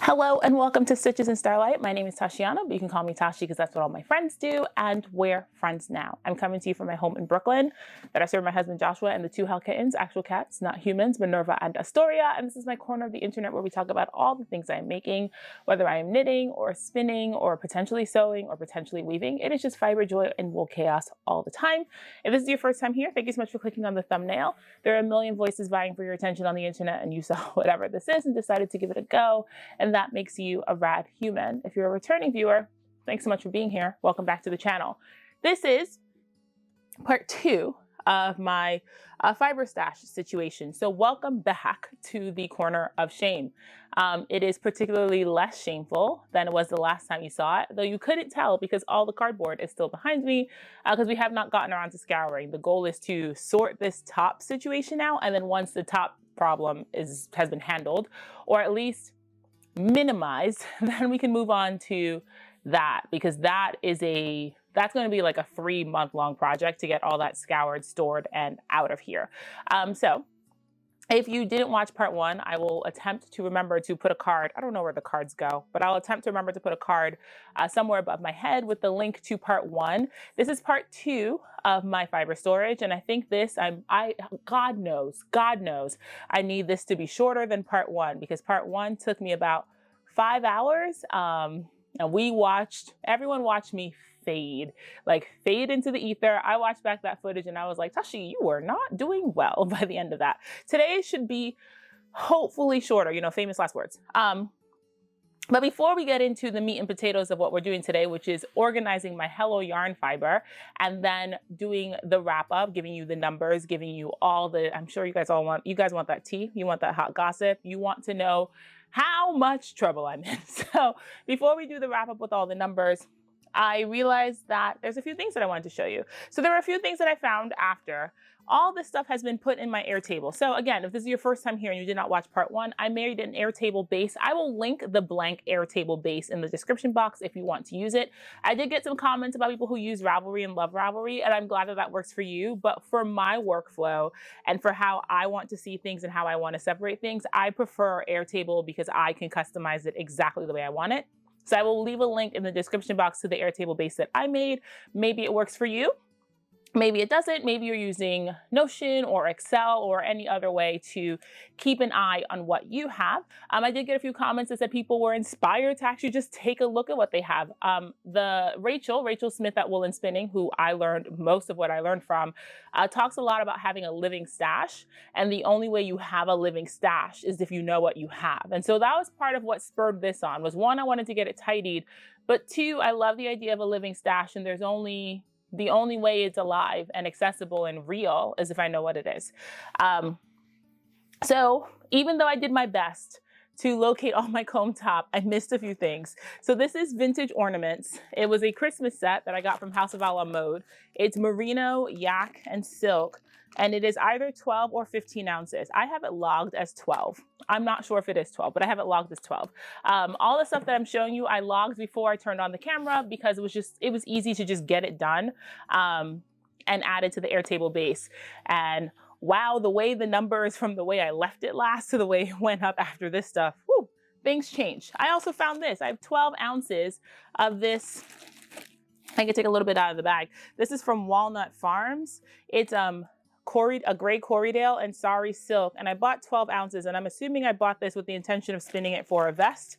Hello and welcome to Stitches and Starlight. My name is Tashiana, but you can call me Tashi because that's what all my friends do, and we're friends now. I'm coming to you from my home in Brooklyn that I serve my husband Joshua and the two hell kittens, actual cats, not humans, Minerva and Astoria. And this is my corner of the internet where we talk about all the things I'm making, whether I am knitting or spinning or potentially sewing or potentially weaving. It is just fiber, joy, and wool chaos all the time. If this is your first time here, thank you so much for clicking on the thumbnail. There are a million voices vying for your attention on the internet, and you saw whatever this is and decided to give it a go. And that makes you a rad human. If you're a returning viewer, thanks so much for being here. Welcome back to the channel. This is part 2 of my fiber stash situation. So welcome back to the corner of shame. It is particularly less shameful than it was the last time you saw it, though you couldn't tell because all the cardboard is still behind me because we have not gotten around to scouring. The goal is to sort this top situation out, and then once the top problem has been handled, or at least minimized, then we can move on to that, because that's going to be like a 3-month-long project to get all that scoured, stored, and out of here. So if you didn't watch part 1, I will attempt to remember to put a card. I don't know where the cards go, but I'll attempt to remember to put a card somewhere above my head with the link to part 1. This is part 2 of my fiber storage, and I think this, God knows, I need this to be shorter than part 1, because part 1 took me about 5 hours, and everyone watched me fade into the ether. I watched back that footage and I was like, Tashi, you were not doing well by the end of that. Today should be hopefully shorter, famous last words. But before we get into the meat and potatoes of what we're doing today, which is organizing my Hello Yarn fiber and then doing the wrap up, giving you the numbers, giving you all the, I'm sure you guys want that tea, you want that hot gossip, you want to know how much trouble I'm in. So before we do the wrap up with all the numbers, I realized that there's a few things that I wanted to show you. So there were a few things that I found after. All this stuff has been put in my Airtable. So again, if this is your first time here and you did not watch part 1, I made an Airtable base. I will link the blank Airtable base in the description box if you want to use it. I did get some comments about people who use Ravelry and love Ravelry, and I'm glad that that works for you. But for my workflow and for how I want to see things and how I want to separate things, I prefer Airtable because I can customize it exactly the way I want it. So I will leave a link in the description box to the Airtable base that I made. Maybe it works for you. Maybe it doesn't. Maybe you're using Notion or Excel or any other way to keep an eye on what you have. I did get a few comments that said people were inspired to actually just take a look at what they have. Rachel Smith at Wool and Spinning, who I learned most of what I learned from, talks a lot about having a living stash. And the only way you have a living stash is if you know what you have. And so that was part of what spurred this on. Was 1, I wanted to get it tidied, but 2, I love the idea of a living stash, and the only way it's alive and accessible and real is if I know what it is. So even though I did my best to locate all my comb top, I missed a few things. So this is vintage ornaments. It was a Christmas set that I got from House of Ala Mode. It's merino, yak, and silk, and it is either 12 or 15 ounces. I have it logged as 12. I'm not sure if it is 12, but I have it logged as 12. All the stuff that I'm showing you, I logged before I turned on the camera because it was easy to just get it done and add it to the Airtable base. And wow, the way the numbers from the way I left it last to the way it went up after this stuff, whew, things changed. I also found this. I have 12 ounces of this. I can take a little bit out of the bag. This is from Walnut Farms. It's a gray Corriedale and Sari silk, and I bought 12 ounces, and I'm assuming I bought this with the intention of spinning it for a vest,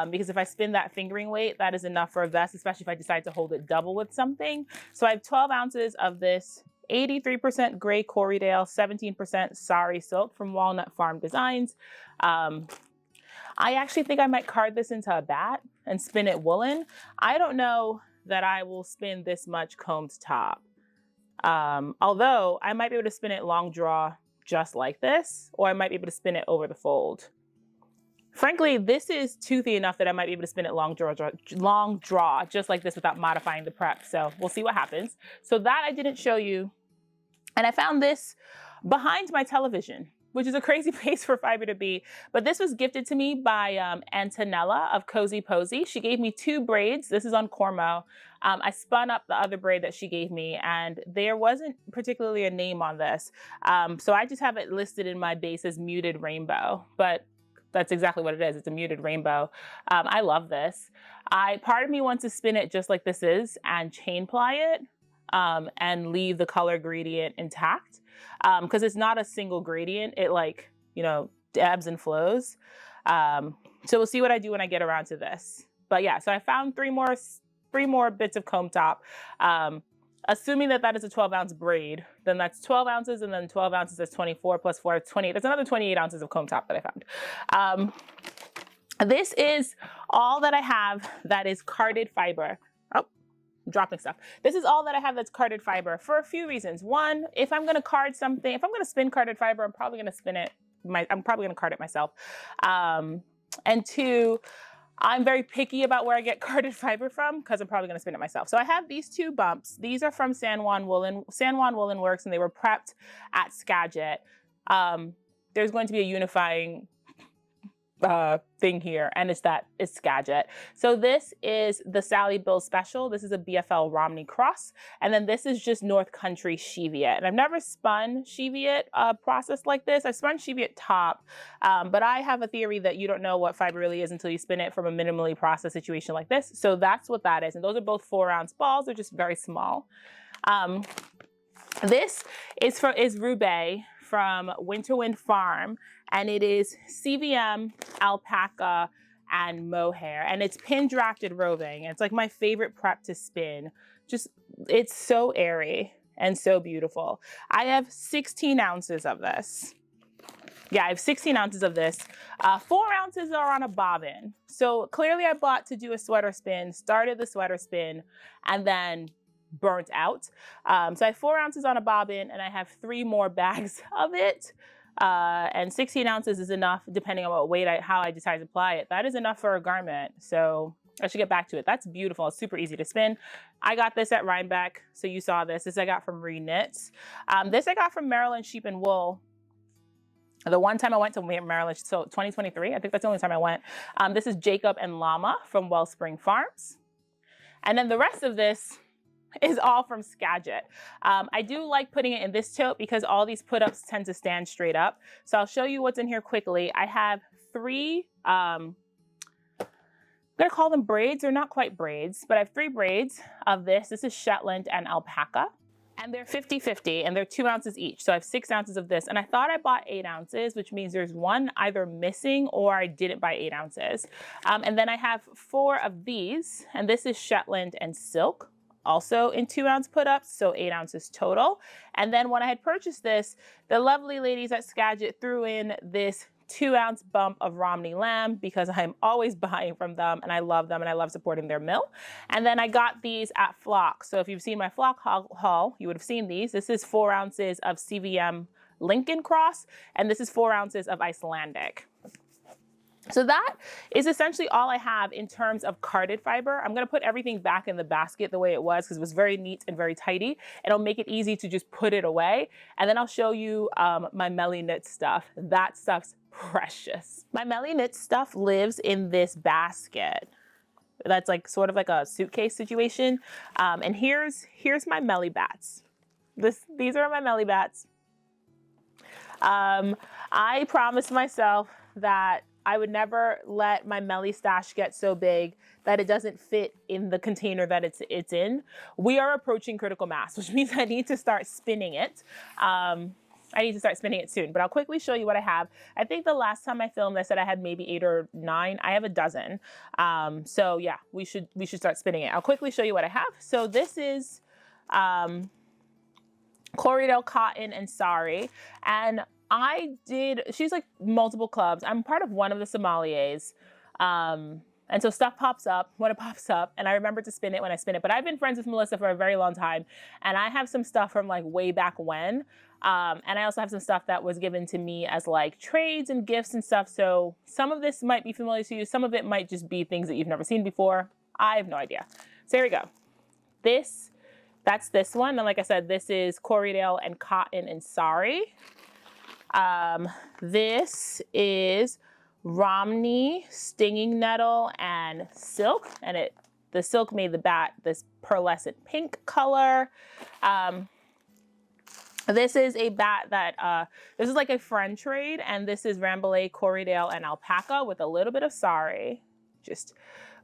because if I spin that fingering weight, that is enough for a vest, especially if I decide to hold it double with something. So I have 12 ounces of this 83% gray Corriedale, 17% Sari silk from Walnut Farm Designs. I actually think I might card this into a bat and spin it woolen. I don't know that I will spin this much combed top. Although I might be able to spin it long draw just like this, or I might be able to spin it over the fold. Frankly, this is toothy enough that I might be able to spin it long draw just like this without modifying the prep. So we'll see what happens. So that I didn't show you. And I found this behind my television, which is a crazy place for fiber to be. But this was gifted to me by Antonella of Cozy Posy. She gave me 2 braids. This is on Cormo. I spun up the other braid that she gave me, and there wasn't particularly a name on this. So I just have it listed in my base as Muted Rainbow. But that's exactly what it is. It's a muted rainbow. I love this. Part of me wants to spin it just like this is and chain ply it and leave the color gradient intact because it's not a single gradient. It like, you know, ebbs and flows. So we'll see what I do when I get around to this. But yeah, so I found three more bits of comb top. Assuming that that is a 12-ounce braid, then that's 12 ounces, and then 12 ounces is 24 plus 4 is 28. That's another 28 ounces of comb top that I found. This is all that I have that is carded fiber. Oh, I'm dropping stuff. This is all that I have that's carded fiber for a few reasons. One, if I'm going to card something, if I'm going to spin carded fiber, I'm probably going to spin it. I'm probably going to card it myself. And two, I'm very picky about where I get carded fiber from because I'm probably going to spin it myself. So I have these two bumps. These are from San Juan Woolen Works, and they were prepped at Skagit. There's going to be a unifying thing here, and it's Skagit. So this is the Sally Bill Special. This is a BFL Romney Cross, and then this is just North Country Cheviot. And I've never spun Cheviot process like this. I spun Cheviot top, but I have a theory that you don't know what fiber really is until you spin it from a minimally processed situation like this. So that's what that is, and those are both 4-ounce balls. They're just very small. This is Roubaix from Winterwind Farm, and it is CVM, alpaca, and mohair, and it's pin drafted roving. It's like my favorite prep to spin. Just, it's so airy and so beautiful. I have 16 ounces of this. Yeah, I have 16 ounces of this. 4 ounces are on a bobbin. So clearly I bought to do a sweater spin, started the sweater spin, and then burnt out. So I have 4 ounces on a bobbin, and I have 3 more bags of it. And 16 ounces is enough, depending on what weight how I decide to apply it. That is enough for a garment. So I should get back to it. That's beautiful. It's super easy to spin. I got this at Rhinebeck. So you saw this. This I got from Reknits. This I got from Maryland Sheep and Wool. The one time I went to Maryland, so 2023, I think that's the only time I went. This is Jacob and Llama from Wellspring Farms. And then the rest of this is all from Skagit. I do like putting it in this tote because all these put-ups tend to stand straight up. So I'll show you what's in here quickly. I have 3, I'm gonna call them braids. They're not quite braids, but I have 3 braids of this. This is Shetland and alpaca. And they're 50-50, and they're 2 ounces each. So I have 6 ounces of this. And I thought I bought 8 ounces, which means there's one either missing or I didn't buy 8 ounces. And then I have 4 of these, and this is Shetland and silk, also in 2-ounce put-ups, so 8 ounces total. And then when I had purchased this, the lovely ladies at Skagit threw in this 2-ounce bump of Romney lamb because I'm always buying from them and I love them and I love supporting their mill. And then I got these at Flock. So if you've seen my Flock haul, you would have seen these. This is 4 ounces of CVM Lincoln Cross, and this is 4 ounces of Icelandic. So that is essentially all I have in terms of carded fiber. I'm gonna put everything back in the basket the way it was because it was very neat and very tidy. It'll make it easy to just put it away. And then I'll show you my Melly Knit stuff. That stuff's precious. My Melly Knit stuff lives in this basket. That's like sort of like a suitcase situation. And here's my Melly Bats. These are my Melly Bats. I promised myself that I would never let my Melly stash get so big that it doesn't fit in the container that it's in. We are approaching critical mass, which means I need to start spinning it. I need to start spinning it soon, but I'll quickly show you what I have. I think the last time I filmed, I said I had maybe 8 or 9. I have a dozen. So yeah, we should start spinning it. I'll quickly show you what I have. So this is Corriedale cotton and sari, and she's like multiple clubs. I'm part of one of the sommeliers. And so stuff pops up when it pops up, and I remember to spin it when I spin it. But I've been friends with Melissa for a very long time, and I have some stuff from like way back when. And I also have some stuff that was given to me as like trades and gifts and stuff. So some of this might be familiar to you. Some of it might just be things that you've never seen before. I have no idea. So here we go. That's this one. And like I said, this is Corriedale and cotton and sari. This is Romney, stinging nettle, and silk, and the silk made the bat this pearlescent pink color. This is a bat that, this is like a friend trade, and this is Rambouillet, Corriedale, and Alpaca with a little bit of Sari. Just,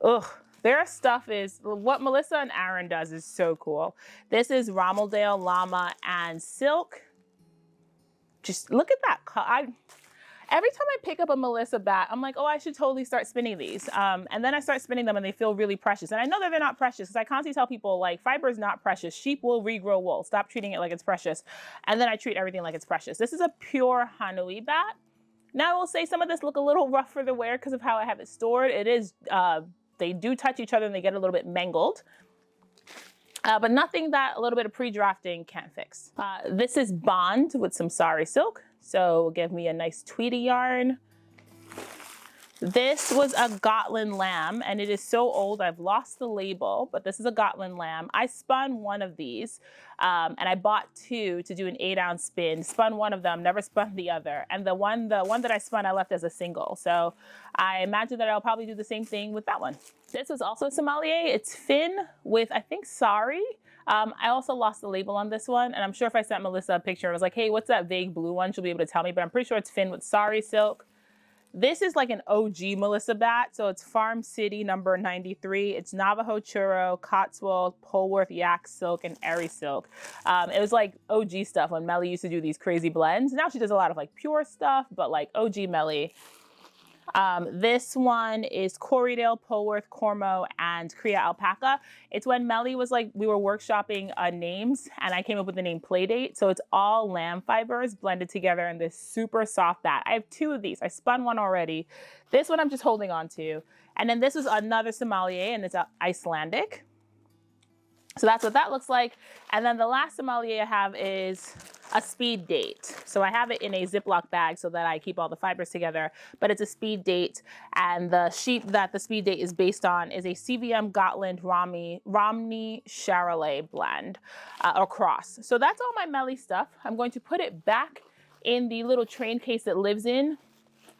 ugh. Their stuff is, what Melissa and Aaron does is so cool. This is Rommeldale, Llama, and Silk. Just look at that. Every time I pick up a Melissa bat, I'm like, oh, I should totally start spinning these. And then I start spinning them and they feel really precious. And I know that they're not precious because I constantly tell people like fiber is not precious. Sheep will regrow wool. Stop treating it like it's precious. And then I treat everything like it's precious. This is a pure Hanui bat. Now I will say some of this look a little rough for the wear because of how I have it stored. It is, they do touch each other and they get a little bit mangled. But nothing that a little bit of pre-drafting can't fix. This is Bond with some Sari silk. So give me a nice Tweety yarn. This was a Gotland lamb, and it is so old I've lost the label, but this is a Gotland lamb. I spun one of these, and I bought two to do an 8-ounce spin. Spun one of them, never spun the other. And the one that I spun, I left as a single. So I imagine that I'll probably do the same thing with that one. This was also a sommelier. It's Finn with, I think, Sari. I also lost the label on this one, and I'm sure if I sent Melissa a picture, I was like, hey, what's that vague blue one? She'll be able to tell me, but I'm pretty sure it's Finn with Sari silk. This is like an OG Melissa bat, so it's Farm City number 93. It's Navajo Churro, Cotswold, Polworth Yak Silk, and Airy Silk. It was like OG stuff when Melly used to do these crazy blends. Now she does a lot of like pure stuff, but like OG Melly. This one is Corriedale, Polworth, Cormo, and Kriya Alpaca. It's when Melly was like, we were workshopping names and I came up with the name Playdate. So it's all lamb fibers blended together in this super soft bat. I have two of these. I spun one already. This one I'm just holding on to. And then this is another sommelier and it's Icelandic. So that's what that looks like. And then the last sommelier I have is a speed date. So I have it in a Ziploc bag so that I keep all the fibers together, but it's a speed date. And the sheep that the speed date is based on is a CVM Gotland Romney Charolais blend or cross. So that's all my Melly stuff. I'm going to put it back in the little train case it lives in.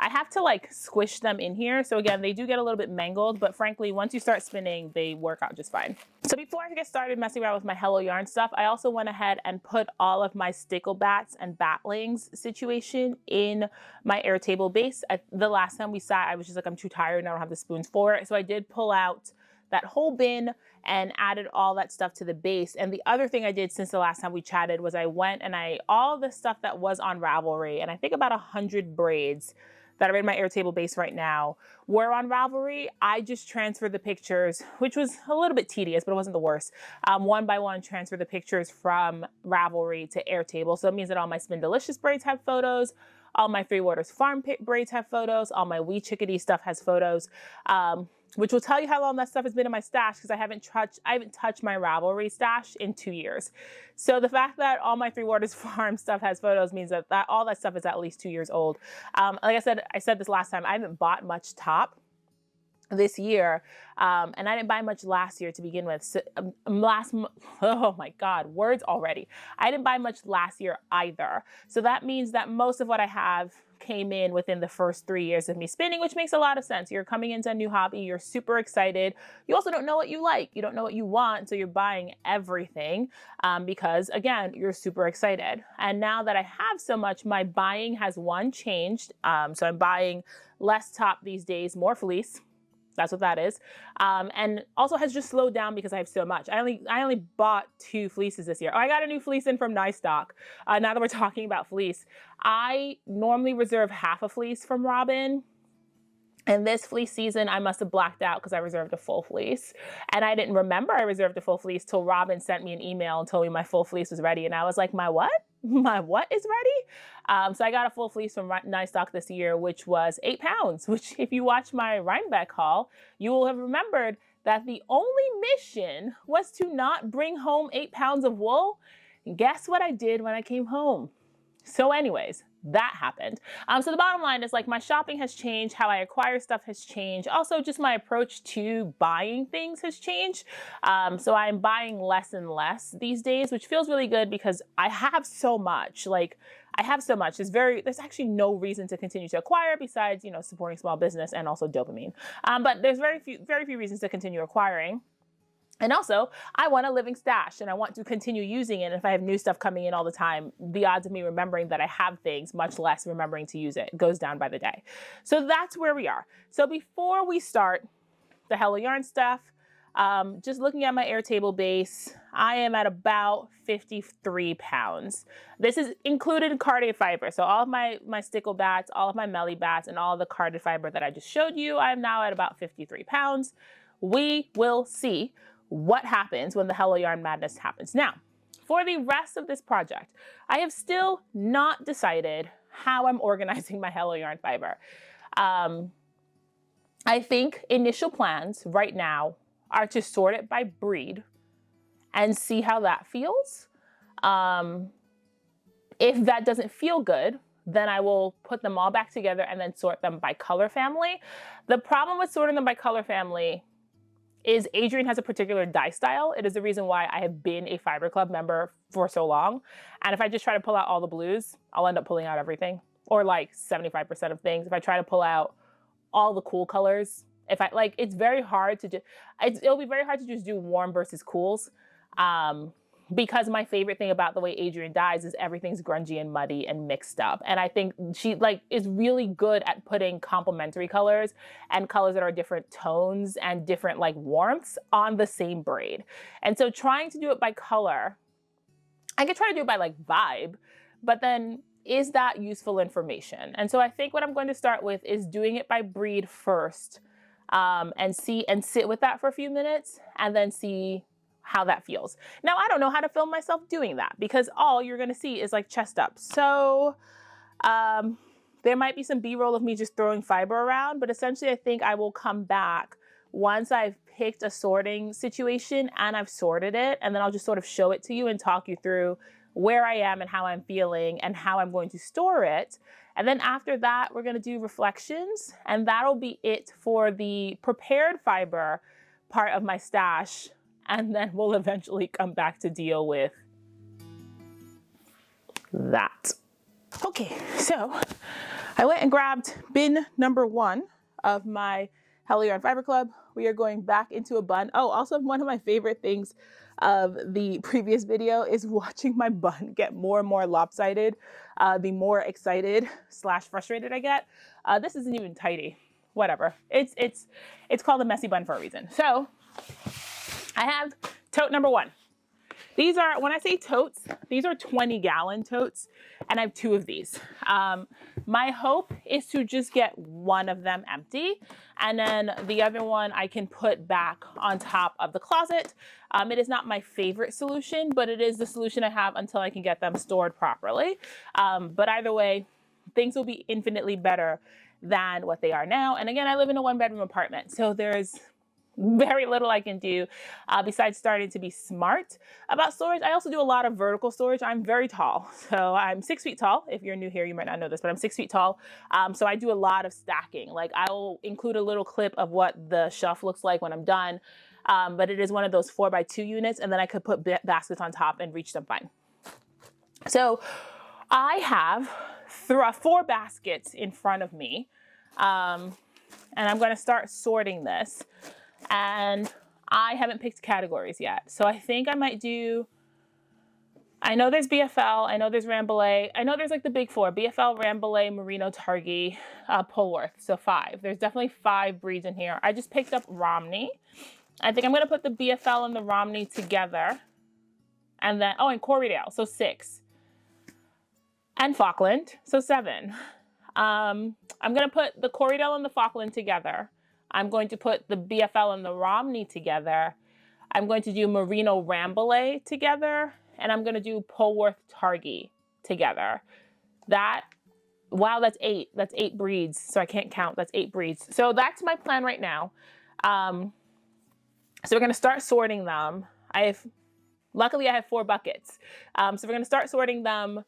I have to like squish them in here. So again, they do get a little bit mangled, but frankly, once you start spinning, they work out just fine. So before I get started messing around with my Hello Yarn stuff, I also went ahead and put all of my stickle bats and batlings situation in my Airtable base. The last time we sat, I was just like, I'm too tired and I don't have the spoons for it. So I did pull out that whole bin and added all that stuff to the base. And the other thing I did since the last time we chatted was I went and all the stuff that was on Ravelry, and I think about 100 braids that are in my Airtable base right now were on Ravelry. I just transferred the pictures, which was a little bit tedious, but it wasn't the worst. One by one, transfer the pictures from Ravelry to Airtable. So it means that all my Spin Delicious braids have photos, all my Three Waters Farm braids have photos, all my Wee Chickadee stuff has photos, which will tell you how long that stuff has been in my stash because I haven't touched my Ravelry stash in 2 years. So the fact that all my Three Waters Farm stuff has photos means that all that stuff is at least 2 years old. Like I said this last time, I haven't bought much top this year, and I didn't buy much last year to begin with. So, oh my God, words already. I didn't buy much last year either. So that means that most of what I have came in within the first 3 years of me spinning, which makes a lot of sense. You're coming into a new hobby, you're super excited. You also don't know what you like, you don't know what you want, so you're buying everything because again, you're super excited. And now that I have so much, my buying has changed. So I'm buying less top these days, more fleece. That's what that is. And also has just slowed down because I have so much. I only bought 2 fleeces this year. Oh, I got a new fleece in from Nystock. Now that we're talking about fleece, I normally reserve half a fleece from Robin. And this fleece season, I must have blacked out because I reserved a full fleece. And I didn't remember I reserved a full fleece till Robin sent me an email and told me my full fleece was ready. And I was like, my what? My what is ready? So I got a full fleece from Nystock this year, which was 8 pounds, which if you watch my Rhinebeck haul, you will have remembered that the only mission was to not bring home 8 pounds of wool. And guess what I did when I came home? So anyways, that happened. So the bottom line is like my shopping has changed, how I acquire stuff has changed. Also just my approach to buying things has changed. So I'm buying less and less these days, which feels really good because I have so much. Like I have so much. There's actually no reason to continue to acquire besides, supporting small business and also dopamine. But there's very few reasons to continue acquiring. And also, I want a living stash and I want to continue using it. And if I have new stuff coming in all the time, the odds of me remembering that I have things, much less remembering to use it, goes down by the day. So that's where we are. So before we start the Hello Yarn stuff, just looking at my Airtable base, I am at about 53 pounds. This is included carded fiber. So all of my stickle bats, all of my melly bats, and all of the carded fiber that I just showed you, I'm now at about 53 pounds. We will see what happens when the Hello Yarn madness happens. Now, for the rest of this project, I have still not decided how I'm organizing my Hello Yarn fiber. I think initial plans right now are to sort it by breed and see how that feels. If that doesn't feel good, then I will put them all back together and then sort them by color family. The problem with sorting them by color family is Adrian has a particular dye style. It is the reason why I have been a Fiber Club member for so long. And if I just try to pull out all the blues, I'll end up pulling out everything, or like 75% of things. If I try to pull out all the cool colors, it's very hard to just, it'll be very hard to just do warm versus cools. Because my favorite thing about the way Adrian dyes is everything's grungy and muddy and mixed up. And I think she is really good at putting complementary colors and colors that are different tones and different warmths on the same braid. And so trying to do it by color, I could try to do it by vibe, but then is that useful information? And so I think what I'm going to start with is doing it by breed first, and sit with that for a few minutes and then see how that feels. Now, I don't know how to film myself doing that because all you're going to see is chest up. So there might be some B-roll of me just throwing fiber around, but essentially I think I will come back once I've picked a sorting situation and I've sorted it, and then I'll just sort of show it to you and talk you through where I am and how I'm feeling and how I'm going to store it. And then after that, we're going to do reflections, and that'll be it for the prepared fiber part of my stash. And then we'll eventually come back to deal with that. Okay, so I went and grabbed bin number 1 of my Hello Yarn Fiber Club. We are going back into a bun. Oh, also one of my favorite things of the previous video is watching my bun get more and more lopsided, the more excited / frustrated I get. This isn't even tidy, whatever. It's called a messy bun for a reason. So I have tote number 1. These are, when I say totes, these are 20-gallon totes, and I have 2 of these. My hope is to just get one of them empty, and then the other one I can put back on top of the closet. It is not my favorite solution, but it is the solution I have until I can get them stored properly. But either way, things will be infinitely better than what they are now. And again, I live in a 1-bedroom apartment, so there's very little I can do besides starting to be smart about storage. I also do a lot of vertical storage. I'm very tall, so I'm 6 feet tall. If you're new here, you might not know this, but I'm 6 feet tall. So I do a lot of stacking. I'll include a little clip of what the shelf looks like when I'm done, but it is one of those 4x2 units, and then I could put baskets on top and reach them fine. So I have 4 baskets in front of me, and I'm going to start sorting this. And I haven't picked categories yet. So I think I might do, I know there's BFL, I know there's Rambouillet, I know there's the big 4, BFL, Rambouillet, Merino, Tazhi, Polworth, so 5. There's definitely 5 breeds in here. I just picked up Romney. I think I'm going to put the BFL and the Romney together. And then, and Corriedale, so 6. And Falkland, so 7. I'm going to put the Corriedale and the Falkland together. I'm going to put the BFL and the Romney together. I'm going to do Merino Rambouillet together. And I'm going to do Polworth Tazhi together. Wow, that's 8. That's 8 breeds. So I can't count. That's 8 breeds. So that's my plan right now. So we're going to start sorting them. Luckily I have 4 buckets. So we're going to start sorting them.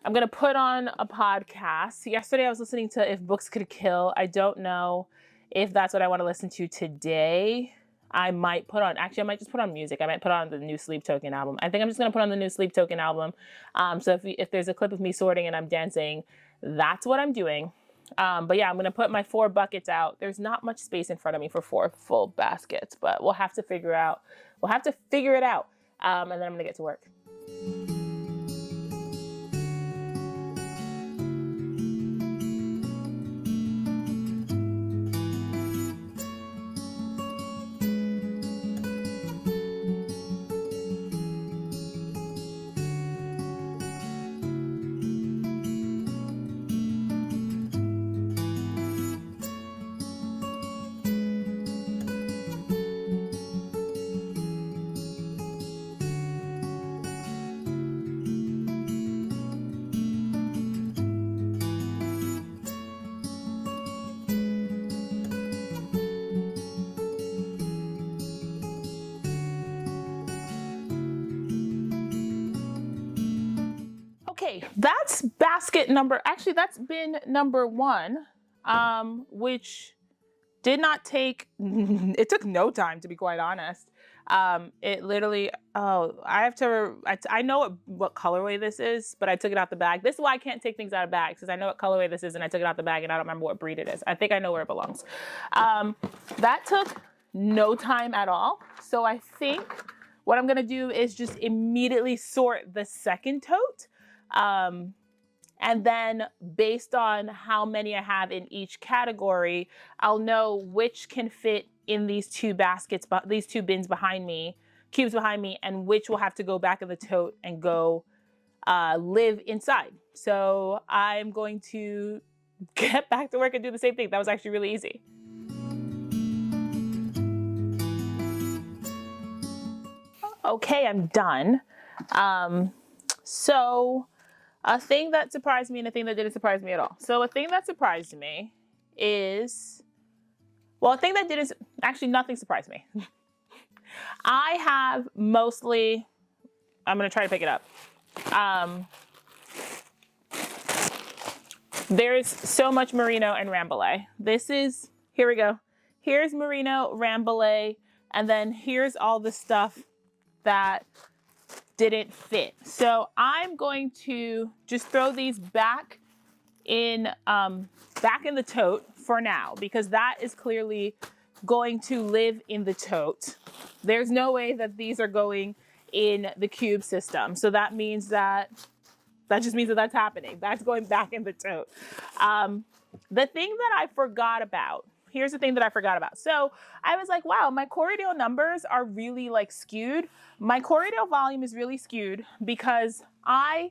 I'm going to put on a podcast. Yesterday I was listening to If Books Could Kill. I don't know if that's what I want to listen to today. I might just put on music. I might put on the new Sleep Token album. I think I'm just going to put on the new Sleep Token album. So if there's a clip of me sorting and I'm dancing, that's what I'm doing. But yeah, I'm gonna put my 4 buckets out. There's not much space in front of me for 4 full baskets, but we'll have to figure it out. And then I'm gonna get to work. Okay, that's basket number, actually that's bin number 1, which did not take, it took no time, to be quite honest. It literally, oh, I know what colorway this is, but I took it out the bag. This is why I can't take things out of bags, because I know what colorway this is and I took it out the bag and I don't remember what breed it is. I think I know where it belongs. That took no time at all. So I think what I'm gonna do is just immediately sort the second tote. And then based on how many I have in each category, I'll know which can fit in these 2 baskets, but these 2 bins behind me, cubes behind me, and which will have to go back in the tote and go live inside. So I'm going to get back to work and do the same thing. That was actually really easy. Okay, I'm done. So a thing that surprised me and a thing that didn't surprise me at all. So a thing that surprised me is, well, a thing that didn't, actually nothing surprised me. I have mostly, I'm gonna try to pick it up. There's so much merino and rambouillet. This is, here we go. Here's merino, rambouillet, and then here's all the stuff that didn't fit. So I'm going to just throw these back in the tote for now, because that is clearly going to live in the tote. There's no way that these are going in the cube system. So that means that just means that that's happening. That's going back in the tote. The thing that I forgot about, here's the thing that I forgot about. So I was like, wow, my Corriedale numbers are really like skewed. My Corriedale volume is really skewed because I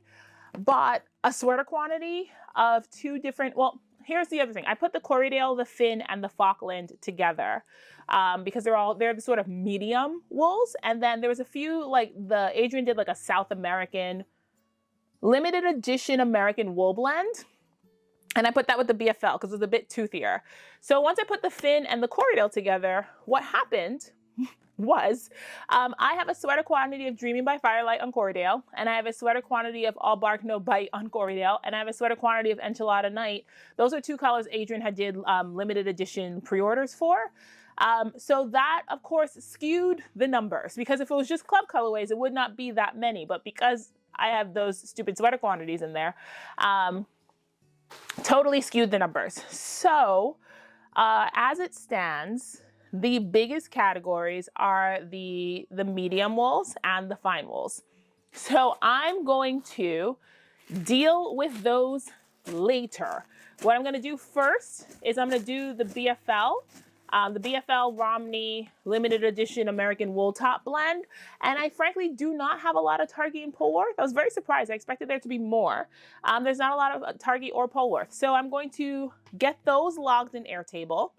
bought a sweater quantity of 2 different, well, here's the other thing. I put the Corriedale, the Finn, and the Falkland together because they're the sort of medium wools. And then there was a few, like Adrian did like a South American, limited edition American wool blend. And I put that with the BFL because it was a bit toothier. So once I put the Finn and the Corriedale together, what happened was I have a sweater quantity of Dreaming by Firelight on Corriedale, and I have a sweater quantity of All Bark No Bite on Corriedale, and I have a sweater quantity of Enchilada Night. Those are 2 colors Adrian had did limited edition pre-orders for. So that, of course, skewed the numbers, because if it was just club colorways, it would not be that many. But because I have those stupid sweater quantities in there, totally skewed the numbers. So as it stands, the biggest categories are the medium wools and the fine wools. So I'm going to deal with those later. What I'm going to do first is I'm going to do the BFL Romney limited edition American wool top blend. And I frankly do not have a lot of Targhee and Polworth. I was very surprised. I expected there to be more. There's not a lot of Targhee or Polworth. So I'm going to get those logged in Airtable,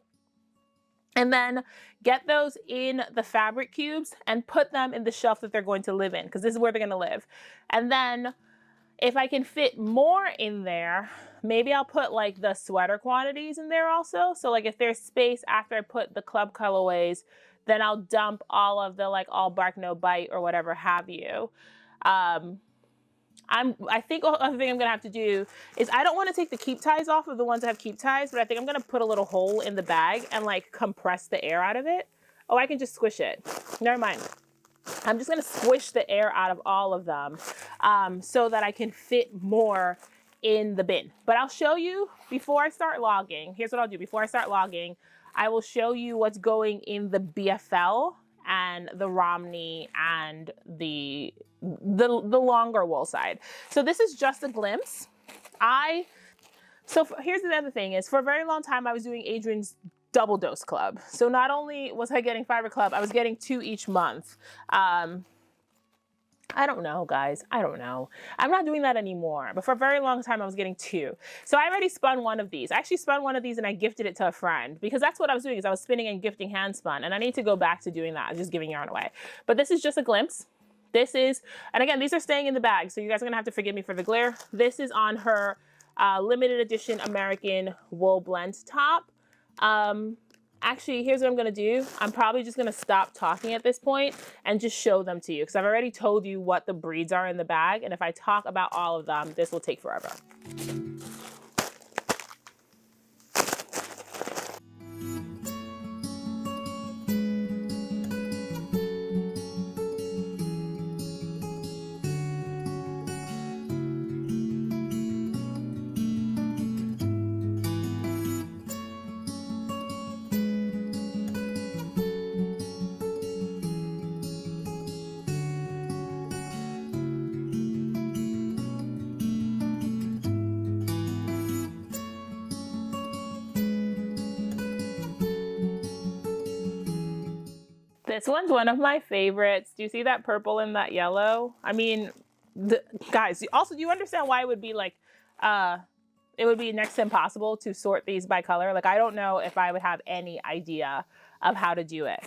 and then get those in the fabric cubes and put them in the shelf that they're going to live in, because this is where they're going to live. And then if I can fit more in there, maybe I'll put like the sweater quantities in there also. So like if there's space after I put the club colorways, then I'll dump all of the like All Bark No Bite or whatever have you. I think the other thing I'm gonna have to do is, I don't want to take the keep ties off of the ones that have keep ties, but I think I'm gonna put a little hole in the bag and like compress the air out of it. Oh, I can just squish it. Never mind. I'm just gonna squish the air out of all of them so that I can fit more in the bin. But I'll show you before I start logging. Here's what I'll do. Before I start logging, I will show you what's going in the BFL and the Romney and the longer wool side. So this is just a glimpse. Here's the other thing is, for a very long time, I was doing Adrian's double dose club. So not only was I getting Fiber Club, I was getting 2 each month. I don't know, guys. I don't know. I'm not doing that anymore. But for a very long time, I was getting 2. So I already spun one of these. I actually spun one of these and I gifted it to a friend, because that's what I was doing, is I was spinning and gifting hand spun. And I need to go back to doing that, just giving yarn away. But this is just a glimpse. This is, and again, these are staying in the bag, so you guys are gonna have to forgive me for the glare. This is on her limited edition American wool blend top. Actually, here's what I'm gonna do. I'm probably just gonna stop talking at this point and just show them to you, because I've already told you what the breeds are in the bag, and if I talk about all of them, this will take forever. This one's one of my favorites. Do you see that purple and that yellow? I mean, guys, also, do you understand why it would be like, it would be next to impossible to sort these by color? Like, I don't know if I would have any idea of how to do it.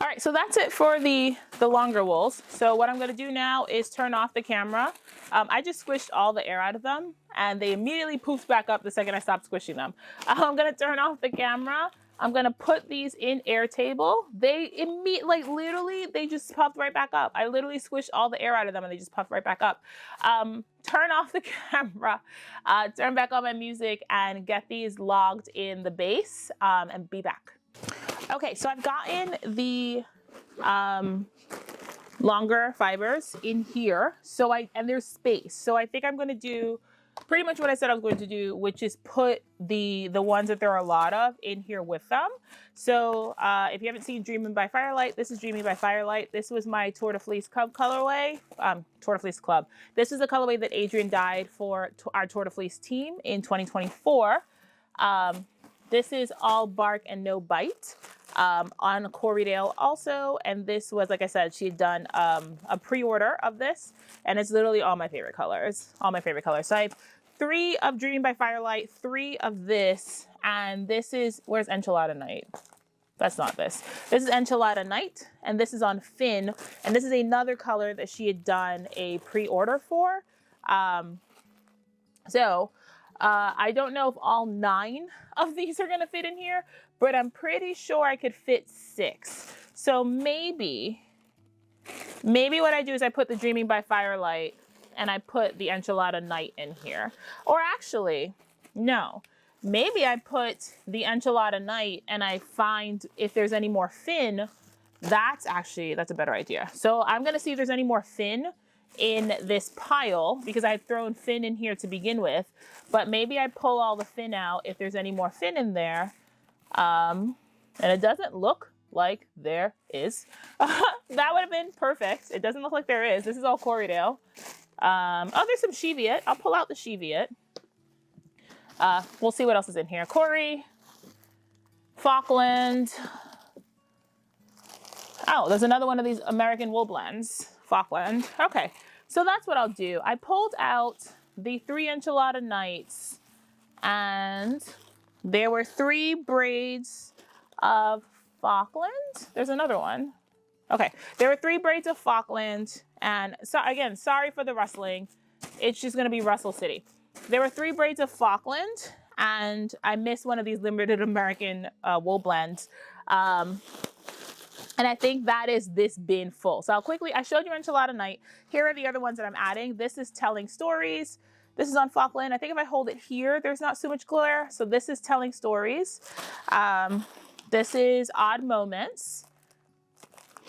All right, so that's it for the longer wools. So what I'm gonna do now is turn off the camera. I just squished all the air out of them and they immediately poofed back up the second I stopped squishing them. I'm gonna turn off the camera. I'm gonna put these in Airtable. They immediately, like literally, they just puffed right back up. I literally squished all the air out of them and they just puffed right back up. Turn off the camera, turn back on my music and get these logged in the base and be back. Okay, so I've gotten the longer fibers in here. And there's space. So I think I'm going to do pretty much what I said I was going to do, which is put the ones that there are a lot of in here with them. So if you haven't seen Dreaming by Firelight, this is Dreaming by Firelight. This was my Tour de Fleece Club colorway, Tour de Fleece Club. This is the colorway that Adrian dyed for our Tour de Fleece team in 2024. This is all bark and no bite. On Corriedale also, and this was, like I said, she had done a pre-order of this, and it's literally all my favorite colors, So I have 3 of Dreaming by Firelight, 3 of this, and this is, where's Enchilada Night? That's not this. This is Enchilada Night, and this is on Finn, and this is another color that she had done a pre-order for. I don't know if all 9 of these are gonna fit in here, but I'm pretty sure I could fit 6. So maybe what I do is I put the Dreaming by Firelight and I put the Enchilada Night in here. Or actually, no, maybe I put the Enchilada Night and I find if there's any more Finn. That's a better idea. So I'm gonna see if there's any more Finn in this pile, because I had thrown Finn in here to begin with, but maybe I pull all the Finn out if there's any more Finn in there. And it doesn't look like there is. That would have been perfect. It doesn't look like there is. This is all Corriedale. Oh, there's some Cheviot. I'll pull out the Cheviot. We'll see what else is in here. Corrie, Falkland. Oh, there's another one of these American wool blends. Falkland. Okay, so that's what I'll do. I pulled out the 3 Enchilada Nights, and there were 3 braids of Falkland. There's another one. Okay, there were 3 braids of Falkland, and so again, sorry for the rustling. it's just gonna be Russell City. There were 3 braids of Falkland, and I missed one of these limited American wool blends. And I think that is this bin full. So I showed you Enchilada Night. Here are the other ones that I'm adding. This is Telling Stories. This is on Falkland. I think if I hold it here, there's not so much glare. So this is Telling Stories. This is Odd Moments.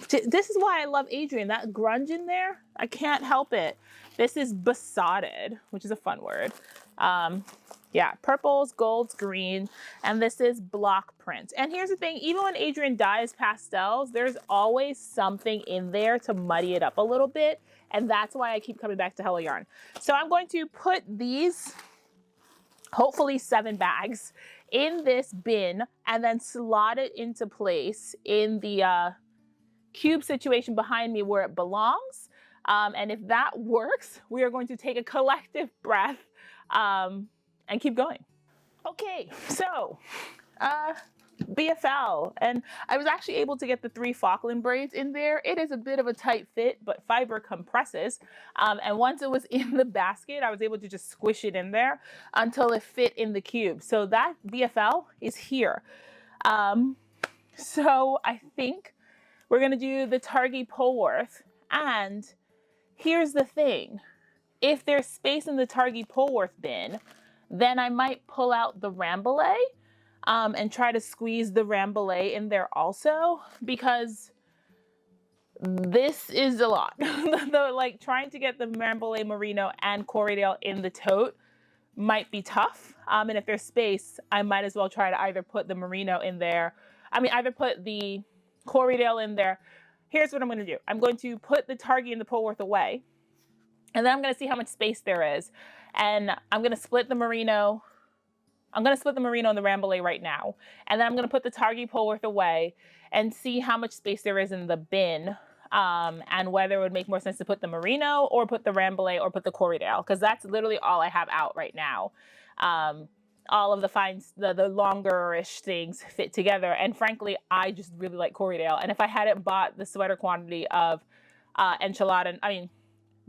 This is why I love Adrian. That grunge in there, I can't help it. This is Besotted, which is a fun word. Yeah, purples, golds, green, and this is Block Print. And here's the thing, even when Adrian dyes pastels, there's always something in there to muddy it up a little bit, and that's why I keep coming back to Hello Yarn. So I'm going to put these, hopefully 7 bags, in this bin, and then slot it into place in the cube situation behind me where it belongs. And if that works, we are going to take a collective breath and keep going. Okay, so BFL, and I was actually able to get the 3 Falkland braids in there. It is a bit of a tight fit, but fiber compresses. And once it was in the basket, I was able to just squish it in there until it fit in the cube. So that BFL is here. So I think we're gonna do the Tazhi Polworth. And here's the thing, if there's space in the Tazhi Polworth bin, then I might pull out the Rambouillet and try to squeeze the Rambouillet in there also, because this is a lot. Like trying to get the Rambouillet Merino and Corriedale in the tote might be tough. And if there's space, I might as well try to either put the Merino in there. Either put the Corriedale in there. Here's what I'm going to do. I'm going to put the Tazhi and the Polworth away, and then I'm going to see how much space there is. And I'm going to split the Merino. I'm going to split the Merino and the Rambouillet right now. And then I'm going to put the Tazhi Polworth away and see how much space there is in the bin, and whether it would make more sense to put the Merino or put the Rambouillet or put the Corriedale, because that's literally all I have out right now. All of the fines, the longer-ish things fit together. And frankly, I just really like Corriedale. And if I hadn't bought the sweater quantity of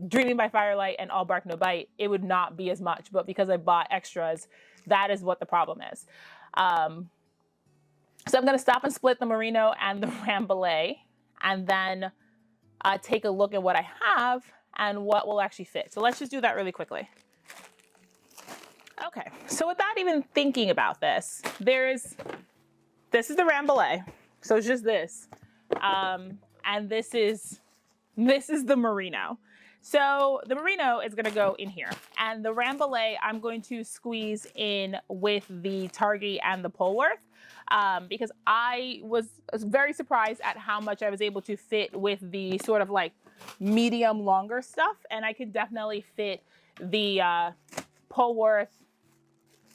Dreaming by Firelight and All Bark No Bite, it would not be as much. But because I bought extras, that is what the problem is. So I'm going to stop and split the Merino and the Rambouillet, and then take a look at what I have and what will actually fit. So let's just do that really quickly. Okay, so without even thinking about this, this is the Rambouillet. So it's just this. And this is the Merino. So the Merino is gonna go in here. And the Rambouillet, I'm going to squeeze in with the Tazhi and the Polworth, because I was very surprised at how much I was able to fit with the sort of like medium longer stuff. And I could definitely fit the Polworth.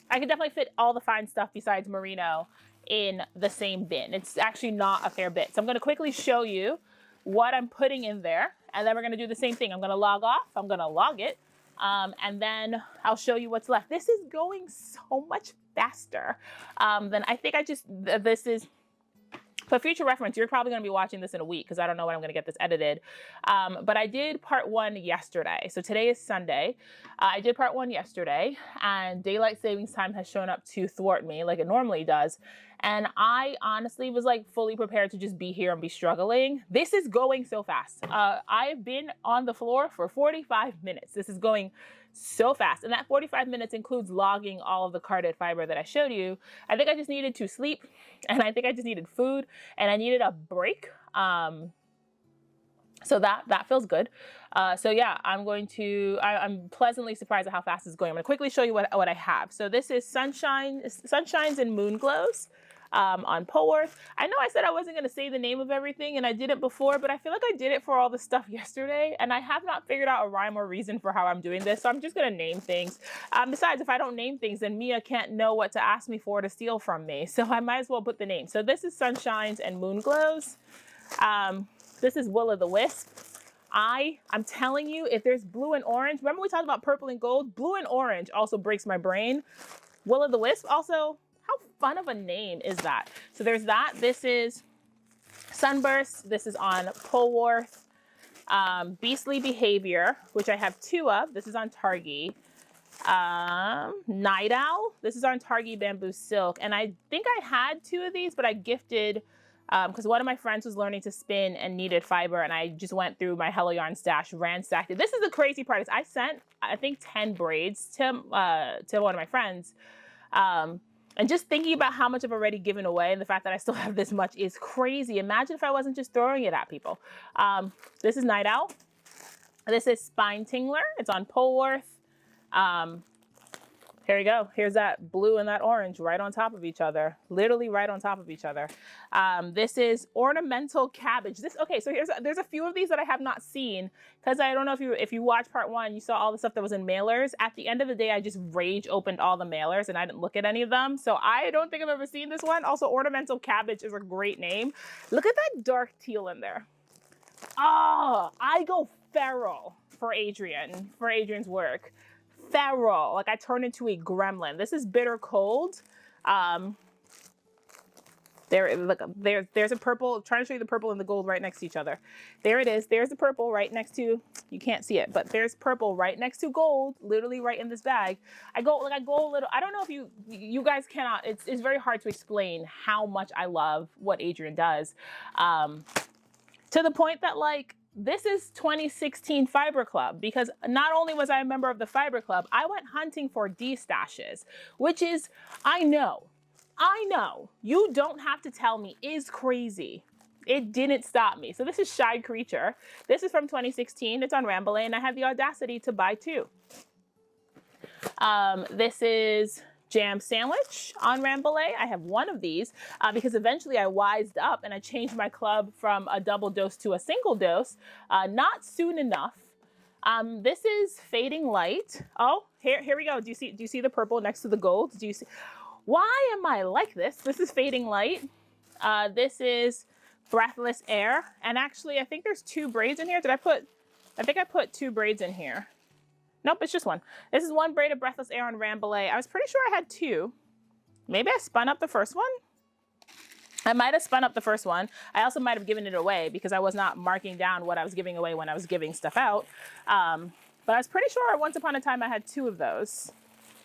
I could definitely fit all the fine stuff besides Merino in the same bin. It's actually not a fair bit. So I'm going to quickly show you what I'm putting in there, and then we're going to do the same thing. I'm going to log off, I'm going to log it, and then I'll show you what's left. This is going so much faster than I think. This is, for future reference, you're probably going to be watching this in a week because I don't know when I'm going to get this edited. But I did part 1 yesterday. So today is Sunday. I did part 1 yesterday, and daylight savings time has shown up to thwart me like it normally does. And I honestly was like fully prepared to just be here and be struggling. This is going so fast. I've been on the floor for 45 minutes. This is going so fast. And that 45 minutes includes logging all of the carded fiber that I showed you. I think I just needed to sleep, and I think I just needed food, and I needed a break. So that feels good. So yeah, I'm pleasantly surprised at how fast it's going. I'm gonna quickly show you what I have. So this is Sunshines and Moon Glows on Polworth. I know I said I wasn't gonna say the name of everything, and I did it before, but I feel like I did it for all the stuff yesterday, and I have not figured out a rhyme or reason for how I'm doing this, so I'm just gonna name things. Besides, if I don't name things, then Mia can't know what to ask me for to steal from me, so I might as well put the name. So this is Sunshines and Moon Glows. This is Will o' the Wisp. I'm telling you, if there's blue and orange, remember we talked about purple and gold? Blue and orange also breaks my brain. Will o' the Wisp also, how fun of a name is that? So there's that. This is Sunburst. This is on Polworth. Beastly Behavior, which I have 2 of. This is on Tazhi. Night Owl. This is on Tazhi Bamboo Silk. And I think I had 2 of these, but I gifted, because one of my friends was learning to spin and needed fiber, and I just went through my Hello Yarn stash, ransacked it. This is the crazy part, is I sent, I think, 10 braids to one of my friends. And just thinking about how much I've already given away and the fact that I still have this much is crazy. Imagine if I wasn't just throwing it at people. This is Night Owl. This is Spine Tingler. It's on Polworth. Here we go. Here's that blue and that orange right on top of each other. Literally right on top of each other. This is Ornamental Cabbage. Okay, so there's a few of these that I have not seen, because I don't know if you watched part 1, you saw all the stuff that was in mailers. At the end of the day, I just rage opened all the mailers and I didn't look at any of them. So I don't think I've ever seen this one. Also, Ornamental Cabbage is a great name. Look at that dark teal in there. Oh, I go feral for Adrian's work. Feral, like I turn into a gremlin. This is Bitter Cold. There's a purple. I'm trying to show you the purple and the gold right next to each other. There it is. There's the purple right next to, you can't see it, but there's purple right next to gold, literally right in this bag. I go a little, I don't know if you guys cannot, it's very hard to explain how much I love what Adrian does. To the point that, like, this is 2016 Fiber Club, because not only was I a member of the Fiber Club, I went hunting for D-stashes, which is, I know, you don't have to tell me, is crazy. It didn't stop me. So this is Shy Creature. This is from 2016. It's on Ramblay, and I had the audacity to buy 2. This is Jam Sandwich on Ramblay. I have 1 of these because eventually I wised up and I changed my club from a double dose to a single dose. Not soon enough. This is Fading Light. Oh, here we go. Do you see the purple next to the gold? Do you see? Why am I like this? This is Fading Light. This is Breathless Air. And actually, I think there's 2 braids in here. I think I put 2 braids in here. Nope, it's just 1. This is 1 braid of Breathless Air on Ramblay. I was pretty sure I had 2. Maybe I spun up the first one. I might have spun up the first one. I also might have given it away because I was not marking down what I was giving away when I was giving stuff out. But I was pretty sure once upon a time I had 2 of those,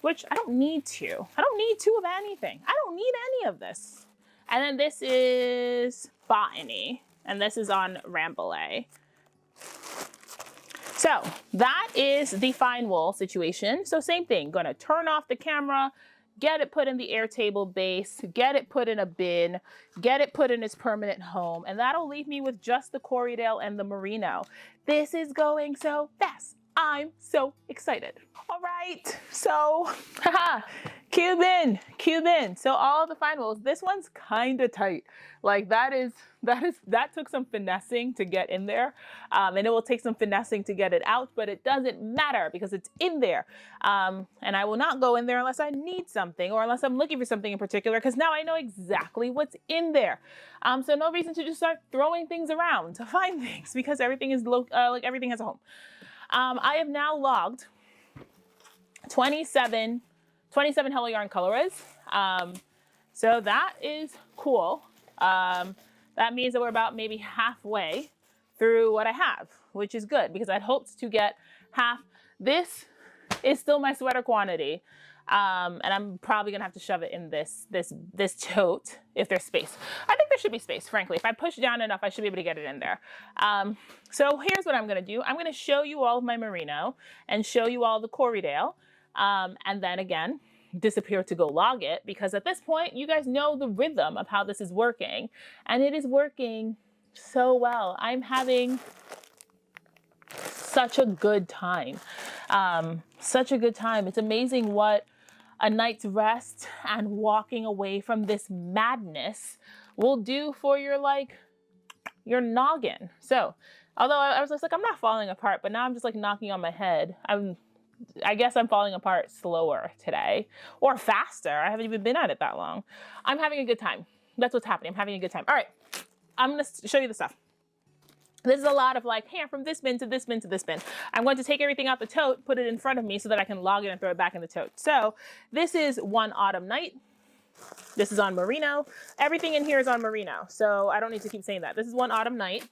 which I don't need 2. I don't need 2 of anything. I don't need any of this. And then this is Botany, and this is on Ramblay. So that is the fine wool situation. So same thing, gonna turn off the camera, get it put in the Airtable base, get it put in a bin, get it put in its permanent home, and that'll leave me with just the Corriedale and the Merino. This is going so fast. I'm so excited. All right, so Cuban. So all the fine wools, this one's kind of tight. Like that took some finessing to get in there, and it will take some finessing to get it out, but it doesn't matter because it's in there. And I will not go in there unless I need something or unless I'm looking for something in particular, because now I know exactly what's in there. So no reason to just start throwing things around to find things, because everything is like everything has a home. I have now logged 27 Hello Yarn colorways. So that is cool. That means that we're about maybe halfway through what I have, which is good because I'd hoped to get half. This is still my sweater quantity. And I'm probably gonna have to shove it in this tote if there's space. I think there should be space, frankly. If I push down enough, I should be able to get it in there. So here's what I'm gonna do. I'm gonna show you all of my Merino and show you all the Corriedale. And then again, disappear to go log it, because at this point, you guys know the rhythm of how this is working. And it is working so well. I'm having such a good time. Such a good time. It's amazing what a night's rest and walking away from this madness will do for your noggin. So, although I was just like, I'm not falling apart, but now I'm just like knocking on my head. I guess I'm falling apart slower today, or faster. I haven't even been at it that long. I'm having a good time. That's what's happening. I'm having a good time. All right, I'm gonna show you the stuff. This is a lot of like, hey, from this bin to this bin to this bin. I'm going to take everything out the tote, put it in front of me so that I can log it and throw it back in the tote. So this is One Autumn Night. This is on Merino. Everything in here is on Merino, so I don't need to keep saying that. This is One Autumn Night.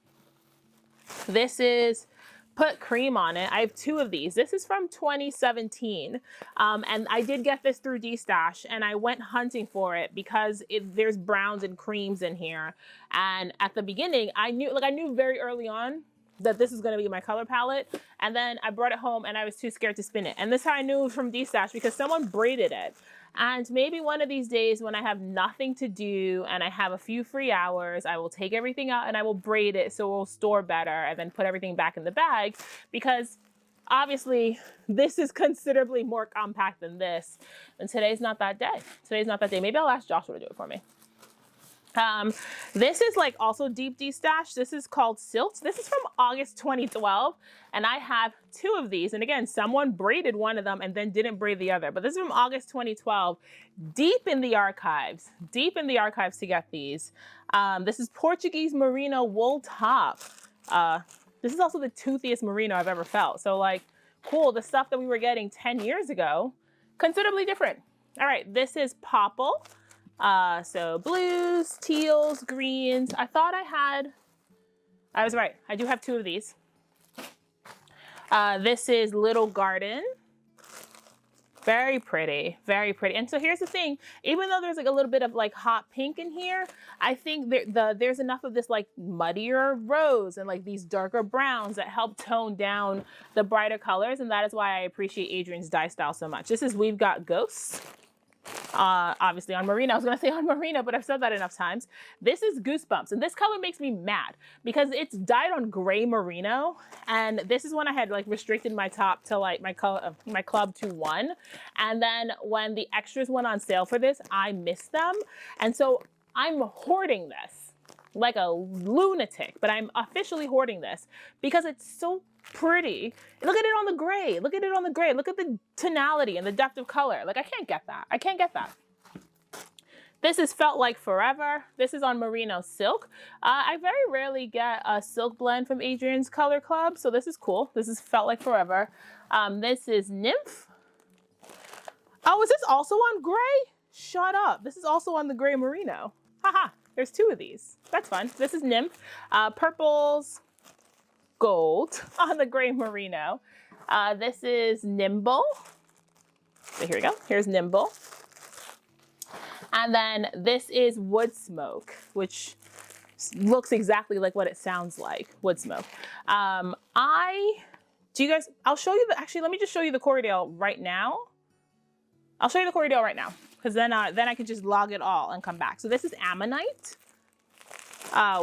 This is put cream on it. I have 2 of these. This is from 2017. And I did get this through D-Stash, and I went hunting for it because there's browns and creams in here. And at the beginning, I knew very early on that this is going to be my color palette. And then I brought it home and I was too scared to spin it. And this is how I knew it was from D-Stash, because someone braided it. And maybe one of these days when I have nothing to do and I have a few free hours, I will take everything out and I will braid it so it will store better, and then put everything back in the bag, because obviously this is considerably more compact than this. And today's not that day. Today's not that day. Maybe I'll ask Joshua to do it for me. This is like also deep D-Stash. This is called Silks. This is from August 2012, and I have 2 of these. And again, someone braided one of them and then didn't braid the other, but this is from August 2012, deep in the archives to get these. This is Portuguese merino wool top. This is also the toothiest merino I've ever felt. So like, cool, the stuff that we were getting 10 years ago, considerably different. All right, this is Popple. So blues, teals, greens. I thought I was right. I do have 2 of these. This is Little Garden. Very pretty, very pretty. And so here's the thing, even though there's like a little bit of like hot pink in here, I think there's enough of this like muddier rose and like these darker browns that help tone down the brighter colors. And that is why I appreciate Adrian's dye style so much. This is We've Got Ghosts. Obviously on merino. I was going to say on merino, but I've said that enough times. This is Goosebumps, and this color makes me mad because it's dyed on gray merino, and this is when I had like restricted my top to like my club to 1, and then when the extras went on sale for this, I missed them, and so I'm hoarding this like a lunatic, but I'm officially hoarding this because it's so pretty. Look at it on the gray. Look at it on the gray. Look at the tonality and the depth of color. Like, I can't get that. I can't get that. This is Felt Like Forever. This is on merino silk. I very rarely get a silk blend from Adrian's Color Club, so this is cool. This is Felt Like Forever. This is Nymph. Oh, is this also on gray? Shut up. This is also on the gray merino. Haha, there's 2 of these. That's fun. This is Nymph. Purples, gold on the gray merino. This is Nimble. So here we go. Here's Nimble. And then this is Wood Smoke, which looks exactly like what it sounds like, wood smoke. I'll show you actually, let me just show you the Corriedale right now. I'll show you the Corriedale right now, because then I can just log it all and come back. So this is Ammonite.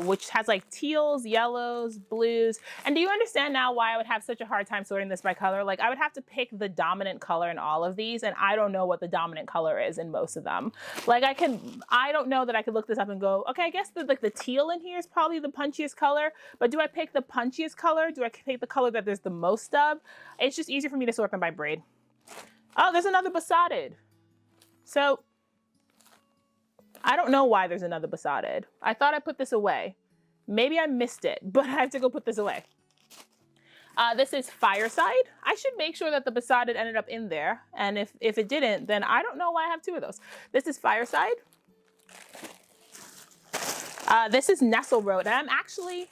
Which has like teals, yellows, blues. And do you understand now why I would have such a hard time sorting this by color? Like, I would have to pick the dominant color in all of these, and I don't know what the dominant color is in most of them. Like, I don't know that I could look this up and go, okay, I guess the teal in here is probably the punchiest color, but do I pick the punchiest color? Do I pick the color that there's the most of? It's just easier for me to sort them by braid. Oh, there's another Besotted. So I don't know why there's another Besotted. I thought I put this away. Maybe I missed it, but I have to go put this away. This is Fireside. I should make sure that the Besotted ended up in there. And if it didn't, then I don't know why I have 2 of those. This is Fireside. This is Nestle Road. And I'm actually,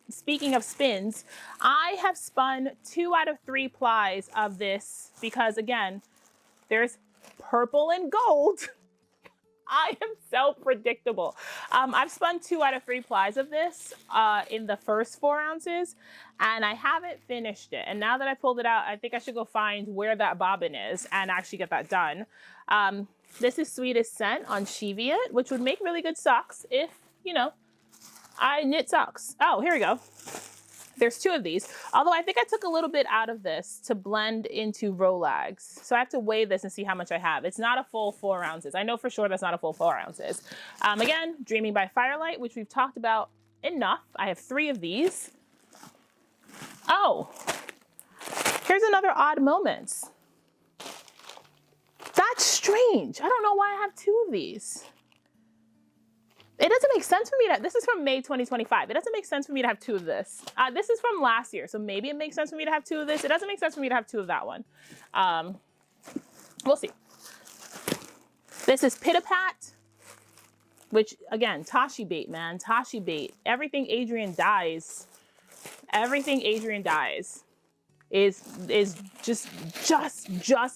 speaking of spins, I have spun 2 out of 3 plies of this because, again, there's purple and gold. I am so predictable. I've spun 2 out of 3 plies of this in the first 4 ounces, and I haven't finished it. And now that I pulled it out, I think I should go find where that bobbin is and actually get that done. This is Sweetest Scent on Cheviot, which would make really good socks if, you know, I knit socks. Oh, here we go. There's 2 of these, although I think I took a little bit out of this to blend into Rolags. So I have to weigh this and see how much I have. It's not a full 4 ounces. I know for sure that's not a full 4 ounces. Again, Dreaming by Firelight, which we've talked about enough. I have 3 of these. Oh, here's another Odd Moments. That's strange. I don't know why I have 2 of these. It doesn't make sense for me to, this is from May 2025. It doesn't make sense for me to have 2 of this. This is from last year, so maybe it makes sense for me to have 2 of this. It doesn't make sense for me to have 2 of that one. We'll see. This is Pitapat, which again, Tazhi bait, man, Tazhi bait. Everything Adrian dyes, everything Adrian dyes is just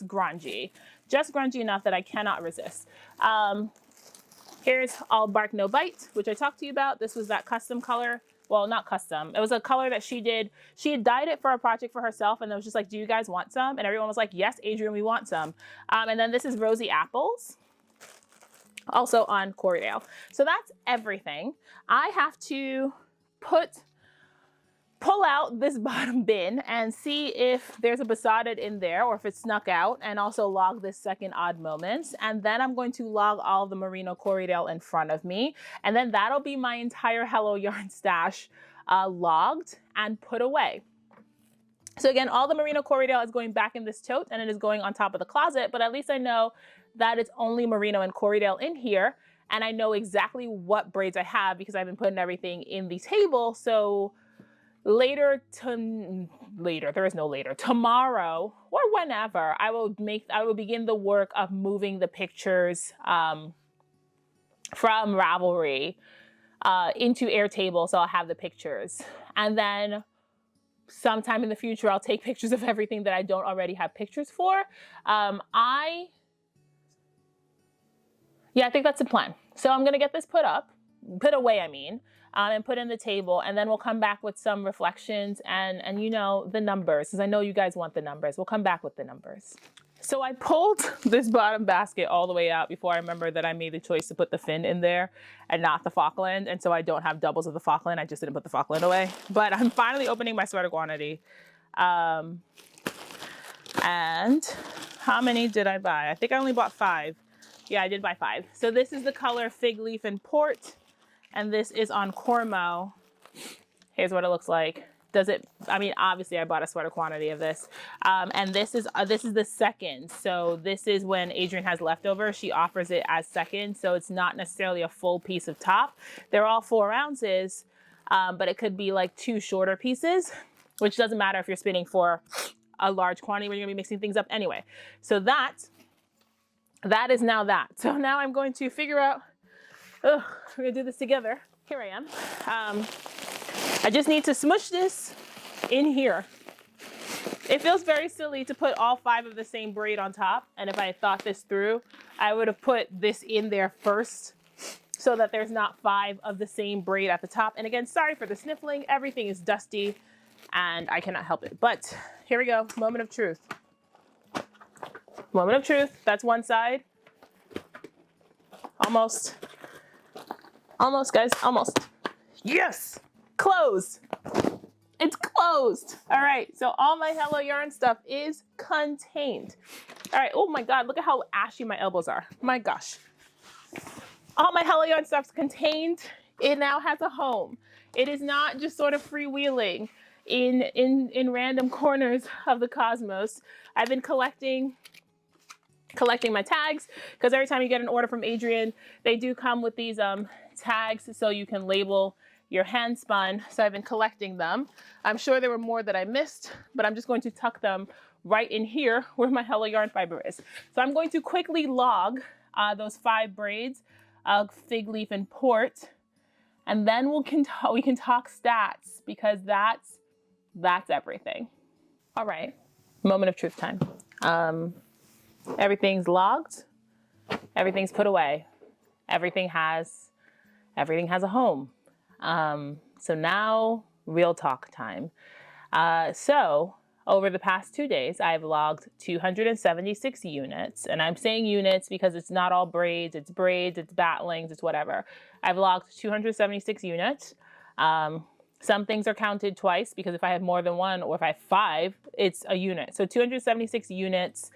grungy. Just grungy enough that I cannot resist. Here's All Bark No Bite, which I talked to you about. This was that custom color. Well, not custom. It was a color that she did. She had dyed it for a project for herself, and it was just like, do you guys want some? And everyone was like, yes, Adrian, we want some. And then this is Rosy Apples, also on Corriedale. So that's everything. I have to pull out this bottom bin and see if there's a besotted in there or if it's snuck out, and also log this second odd moments. And then I'm going to log all of the Merino Corriedale in front of me. And then that'll be my entire Hello Yarn stash logged and put away. So again, all the Merino Corriedale is going back in this tote and it is going on top of the closet, but at least I know that it's only Merino and Corriedale in here. And I know exactly what braids I have because I've been putting everything in the table. So later, there is no later, tomorrow or whenever, I will begin the work of moving the pictures from Ravelry into Airtable, so I'll have the pictures. And then sometime in the future, I'll take pictures of everything that I don't already have pictures for. I think that's the plan. So I'm gonna get this put away, and put in the table, and then we'll come back with some reflections and you know, the numbers, because I know you guys want the numbers. We'll come back with the numbers. So I pulled this bottom basket all the way out before I remember that I made the choice to put the fin in there and not the Falkland, and so I don't have doubles of the Falkland. I just didn't put the Falkland away. But I'm finally opening my sweater quantity. And how many did I buy? I think I only bought 5. Yeah, I did buy 5. So this is the color Fig Leaf and Port. And this is on Cormo. Here's what it looks like. Obviously I bought a sweater quantity of this. And this is the second. So this is when Adrian has leftover. She offers it as second. So it's not necessarily a full piece of top. They're all 4 ounces, but it could be like 2 shorter pieces, which doesn't matter if you're spinning for a large quantity when you're gonna be mixing things up anyway. So that is now that. So now I'm going to figure out, we're gonna do this together. Here I am. I just need to smush this in here. It feels very silly to put all 5 of the same braid on top. And if I had thought this through, I would have put this in there first so that there's not 5 of the same braid at the top. And again, sorry for the sniffling. Everything is dusty and I cannot help it. But here we go, moment of truth. Moment of truth, that's one side. Almost. Almost, guys, almost. Yes, closed. It's closed. All right, so all my Hello Yarn stuff is contained. All right, oh my God, look at how ashy my elbows are. My gosh. All my Hello Yarn stuff's contained. It now has a home. It is not just sort of freewheeling in random corners of the cosmos. I've been collecting my tags, because every time you get an order from Adrian, they do come with these tags so you can label your hand spun. So I've been collecting them. I'm sure there were more that I missed, but I'm just going to tuck them right in here where my Hello Yarn fiber is. So I'm going to quickly log those 5 braids of Fig Leaf and Port, and then we can talk stats, because that's everything. All right, moment of truth time. Everything's logged, everything's put away, everything has a home. So now real talk time. So over the past 2 days, I've logged 276 units, and I'm saying units because it's not all braids, it's batlings, it's whatever. I've logged 276 units. Some things are counted twice, because if I have more than 1 or if I have 5, it's a unit. So 276 units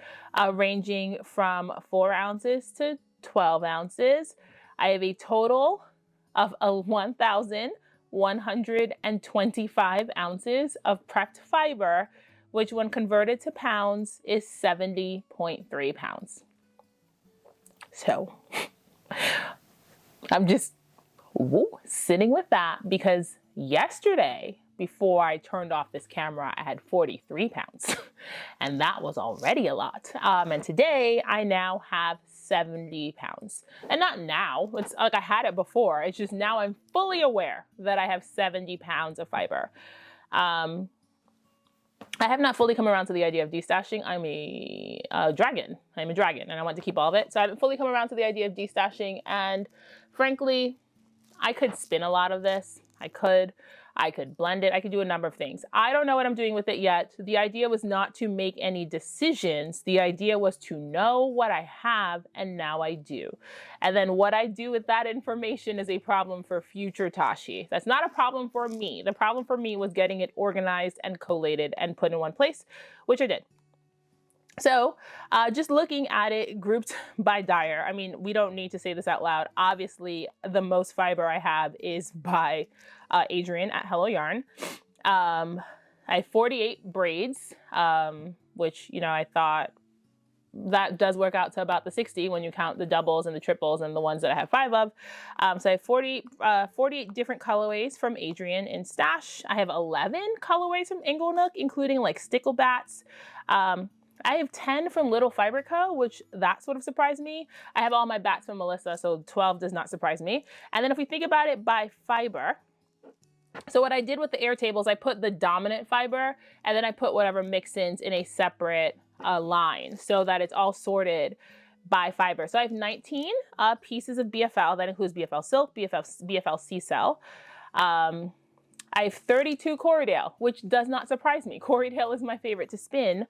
ranging from 4 ounces to 12 ounces. I have a total of 1,125 ounces of prepped fiber, which when converted to pounds is 70.3 pounds. So I'm just sitting with that, because yesterday, before I turned off this camera, I had 43 pounds and that was already a lot. And today I now have 70 pounds, and not now, it's like I had it before. It's just now I'm fully aware that I have 70 pounds of fiber. I have not fully come around to the idea of destashing. I'm a dragon. I'm a dragon, and I want to keep all of it. So I haven't fully come around to the idea of destashing. And frankly, I could spin a lot of this. I could blend it. I could do a number of things. I don't know what I'm doing with it yet. The idea was not to make any decisions. The idea was to know what I have, and now I do. And then what I do with that information is a problem for future Tazhi. That's not a problem for me. The problem for me was getting it organized and collated and put in one place, which I did. So just looking at it grouped by dyer, I mean, we don't need to say this out loud. Obviously, the most fiber I have is by Adrian at Hello Yarn. I have 48 braids, which, you know, I thought that does work out to about the 60 when you count the doubles and the triples and the ones that I have 5 of. So I have 48 different colorways from Adrian in Stash. I have 11 colorways from Inglenook, including like sticklebats. I have 10 from Little Fiber Co., which that sort of surprised me. I have all my bats from Melissa, so 12 does not surprise me. And then if we think about it by fiber, so what I did with the Airtables, I put the dominant fiber, and then I put whatever mix-ins in a separate line so that it's all sorted by fiber. So I have 19 pieces of BFL. That includes BFL Silk, BFL C-Cell. I have 32 Corriedale, which does not surprise me. Corriedale is my favorite to spin.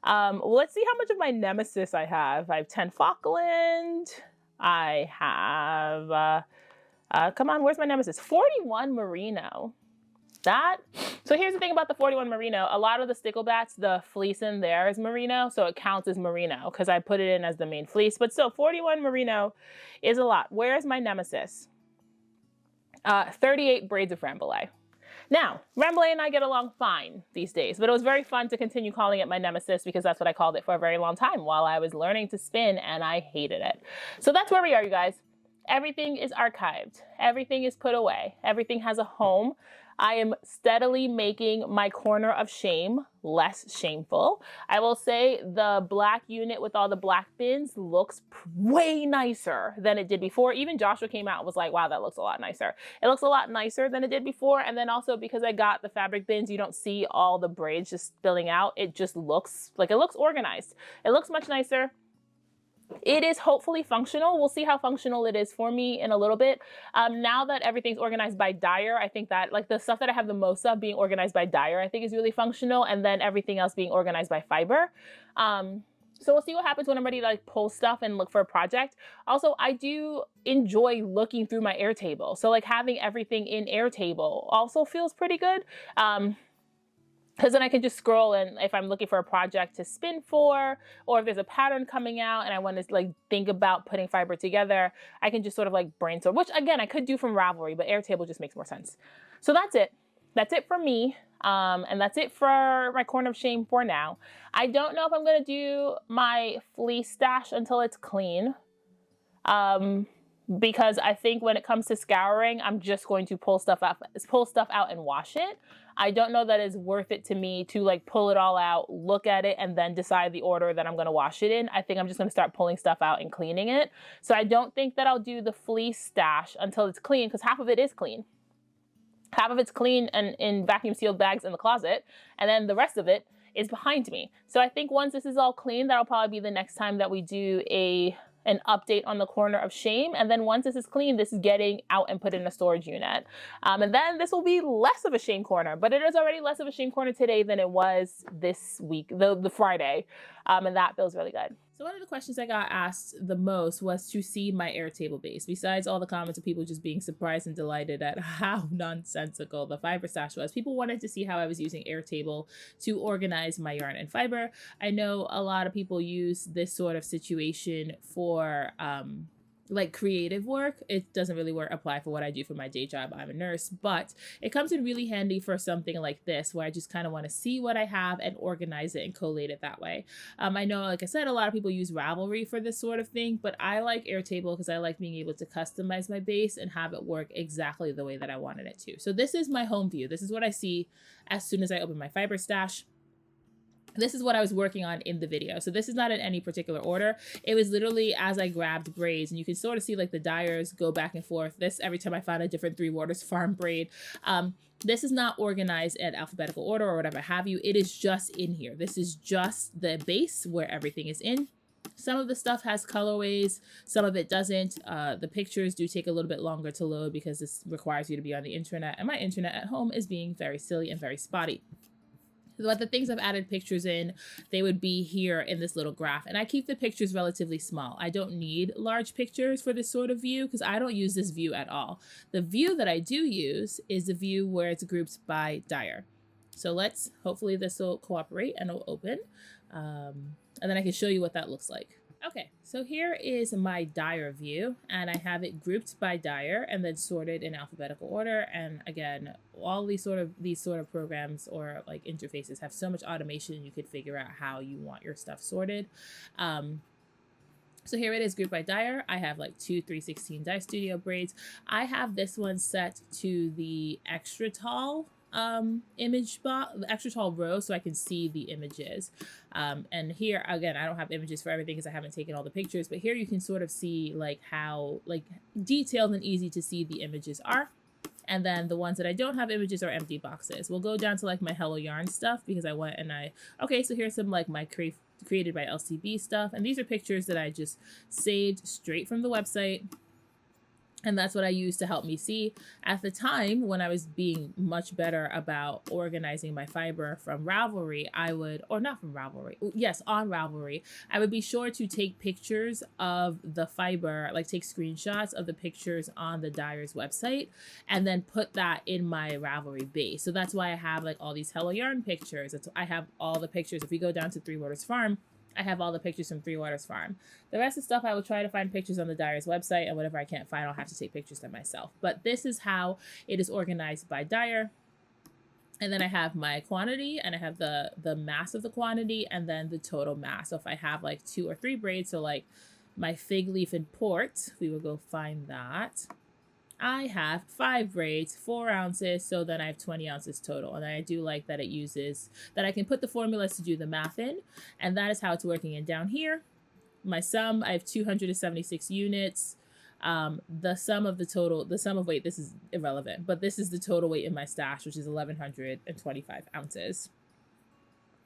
Let's see how much of my nemesis I have. I have 10 Falkland. I have, come on, where's my nemesis? 41 Merino. So here's the thing about the 41 Merino. A lot of the sticklebats, the fleece in there is Merino, so it counts as Merino because I put it in as the main fleece. But still, 41 Merino is a lot. Where's my nemesis? 38 braids of Rambouillet. Now, Rambouillet and I get along fine these days, but it was very fun to continue calling it my nemesis because that's what I called it for a very long time while I was learning to spin, and I hated it. So that's where we are, you guys. Everything is archived. Everything is put away. Everything has a home. I am steadily making my corner of shame less shameful. I will say the black unit with all the black bins looks way nicer than it did before. Even Joshua came out and was like, wow, that looks a lot nicer. It looks a lot nicer than it did before. And then also because I got the fabric bins, you don't see all the braids just spilling out. It just looks like it looks organized. It looks much nicer. It is hopefully functional. We'll see how functional it is for me in a little bit. Now that everything's organized by dyer, I think that like the stuff that I have the most of being organized by dyer, I think is really functional. And then everything else being organized by fiber. So we'll see what happens when I'm ready to like pull stuff and look for a project. Also, I do enjoy looking through my Airtable. So like having everything in Airtable also feels pretty good. Because then I can just scroll, and if I'm looking for a project to spin for, or if there's a pattern coming out and I want to like think about putting fiber together, I can just sort of like brainstorm, which again, I could do from Ravelry, but Airtable just makes more sense. So that's it. That's it for me. And that's it for my corner of shame for now. I don't know if I'm going to do my fleece stash until it's clean. Because I think when it comes to scouring, I'm just going to pull stuff out and wash it. I don't know that it's worth it to me to like pull it all out, look at it, and then decide the order that I'm going to wash it in. I think I'm just going to start pulling stuff out and cleaning it. So I don't think that I'll do the fleece stash until it's clean, because half of it is clean. Half of it's clean and in vacuum sealed bags in the closet, and then the rest of it is behind me. So I think once this is all clean, that'll probably be the next time that we do an update on the corner of shame. And then once this is clean, this is getting out and put in a storage unit. And then this will be less of a shame corner, but it is already less of a shame corner today than it was this week, the Friday. And that feels really good. So one of the questions I got asked the most was to see my Airtable base. Besides all the comments of people just being surprised and delighted at how nonsensical the fiber stash was, people wanted to see how I was using Airtable to organize my yarn and fiber. I know a lot of people use this sort of situation for like creative work. It doesn't really apply for what I do for my day job. I'm a nurse, but it comes in really handy for something like this where I just kind of want to see what I have and organize it and collate it that way. I know, like I said, a lot of people use Ravelry for this sort of thing, but I like Airtable because I like being able to customize my base and have it work exactly the way that I wanted it to. So this is my home view. This is what I see as soon as I open my fiber stash. This is what I was working on in the video. So this is not in any particular order. It was literally as I grabbed braids, and you can sort of see like the dyers go back and forth. This, every time I found a different Three Waters Farm braid. This is not organized in alphabetical order or whatever have you. It is just in here. This is just the base where everything is in. Some of the stuff has colorways, some of it doesn't. The pictures do take a little bit longer to load because this requires you to be on the internet, and my internet at home is being very silly and very spotty. But the things I've added pictures in, they would be here in this little graph. And I keep the pictures relatively small. I don't need large pictures for this sort of view because I don't use this view at all. The view that I do use is the view where it's grouped by dyer. So hopefully this will cooperate and it'll open. And then I can show you what that looks like. Okay, so here is my dyer view, and I have it grouped by dyer and then sorted in alphabetical order. And again, all these sort of programs or like interfaces have so much automation, you could figure out how you want your stuff sorted. So here it is grouped by dyer. I have like 2 3/16 Dye Studio braids. I have this one set to the extra tall extra tall row so I can see the images. And here again, I don't have images for everything because I haven't taken all the pictures, but here you can sort of see like how like detailed and easy to see the images are. And then the ones that I don't have images are empty boxes. We'll go down to like my Hello Yarn stuff because I went and okay, so here's some like my created by LCB stuff. And these are pictures that I just saved straight from the website. And that's what I used to help me see. At the time, when I was being much better about organizing my fiber from Ravelry, on Ravelry, I would be sure to take pictures of the fiber, like take screenshots of the pictures on the dyer's website, and then put that in my Ravelry base. So that's why I have like all these Hello Yarn pictures. I have all the pictures. If we go down to Three Waters Farm, I have all the pictures from Three Waters Farm. The rest of the stuff I will try to find pictures on the dyer's website, and whatever I can't find, I'll have to take pictures of myself. But this is how it is organized by dyer. And then I have my quantity, and I have the mass of the quantity, and then the total mass. So if I have like 2 or 3 braids, so like my fig leaf and port, we will go find that. I have 5 braids, 4 ounces, so then I have 20 ounces total. And I do like that it uses, that I can put the formulas to do the math in, and that is how it's working. And down here, my sum, I have 276 units. The sum of weight, this is irrelevant, but this is the total weight in my stash, which is 1,125 ounces.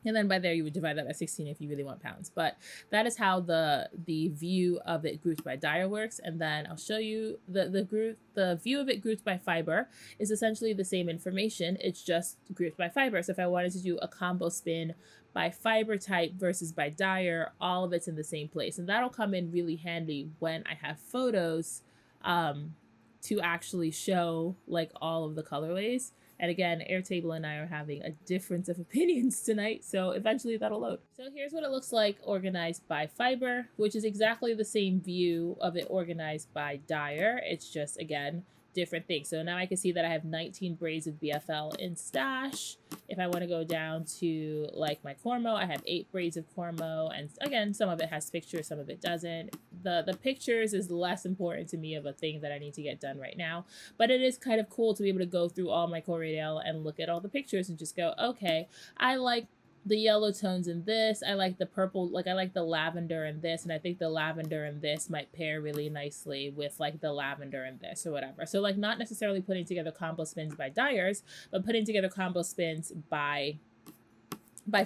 And then by there, you would divide that by 16 if you really want pounds. But that is how the view of it grouped by dyer works. And then I'll show you the view of it grouped by fiber is essentially the same information. It's just grouped by fiber. So if I wanted to do a combo spin by fiber type versus by dyer, all of it's in the same place. And that'll come in really handy when I have photos to actually show like all of the colorways. And again, Airtable and I are having a difference of opinions tonight, so eventually that'll load. So here's what it looks like organized by fiber, which is exactly the same view of it organized by dyer. It's just, again, different things. So now I can see that I have 19 braids of BFL in stash. If I want to go down to like my Cormo, I have 8 braids of Cormo, and again, some of it has pictures, some of it doesn't. The pictures is less important to me of a thing that I need to get done right now, but it is kind of cool to be able to go through all my Corriedale and look at all the pictures and just go, okay, I like the yellow tones in this, I like the purple, like I like the lavender in this, and I think the lavender in this might pair really nicely with like the lavender in this or whatever. So like not necessarily putting together combo spins by dyers, but putting together combo spins by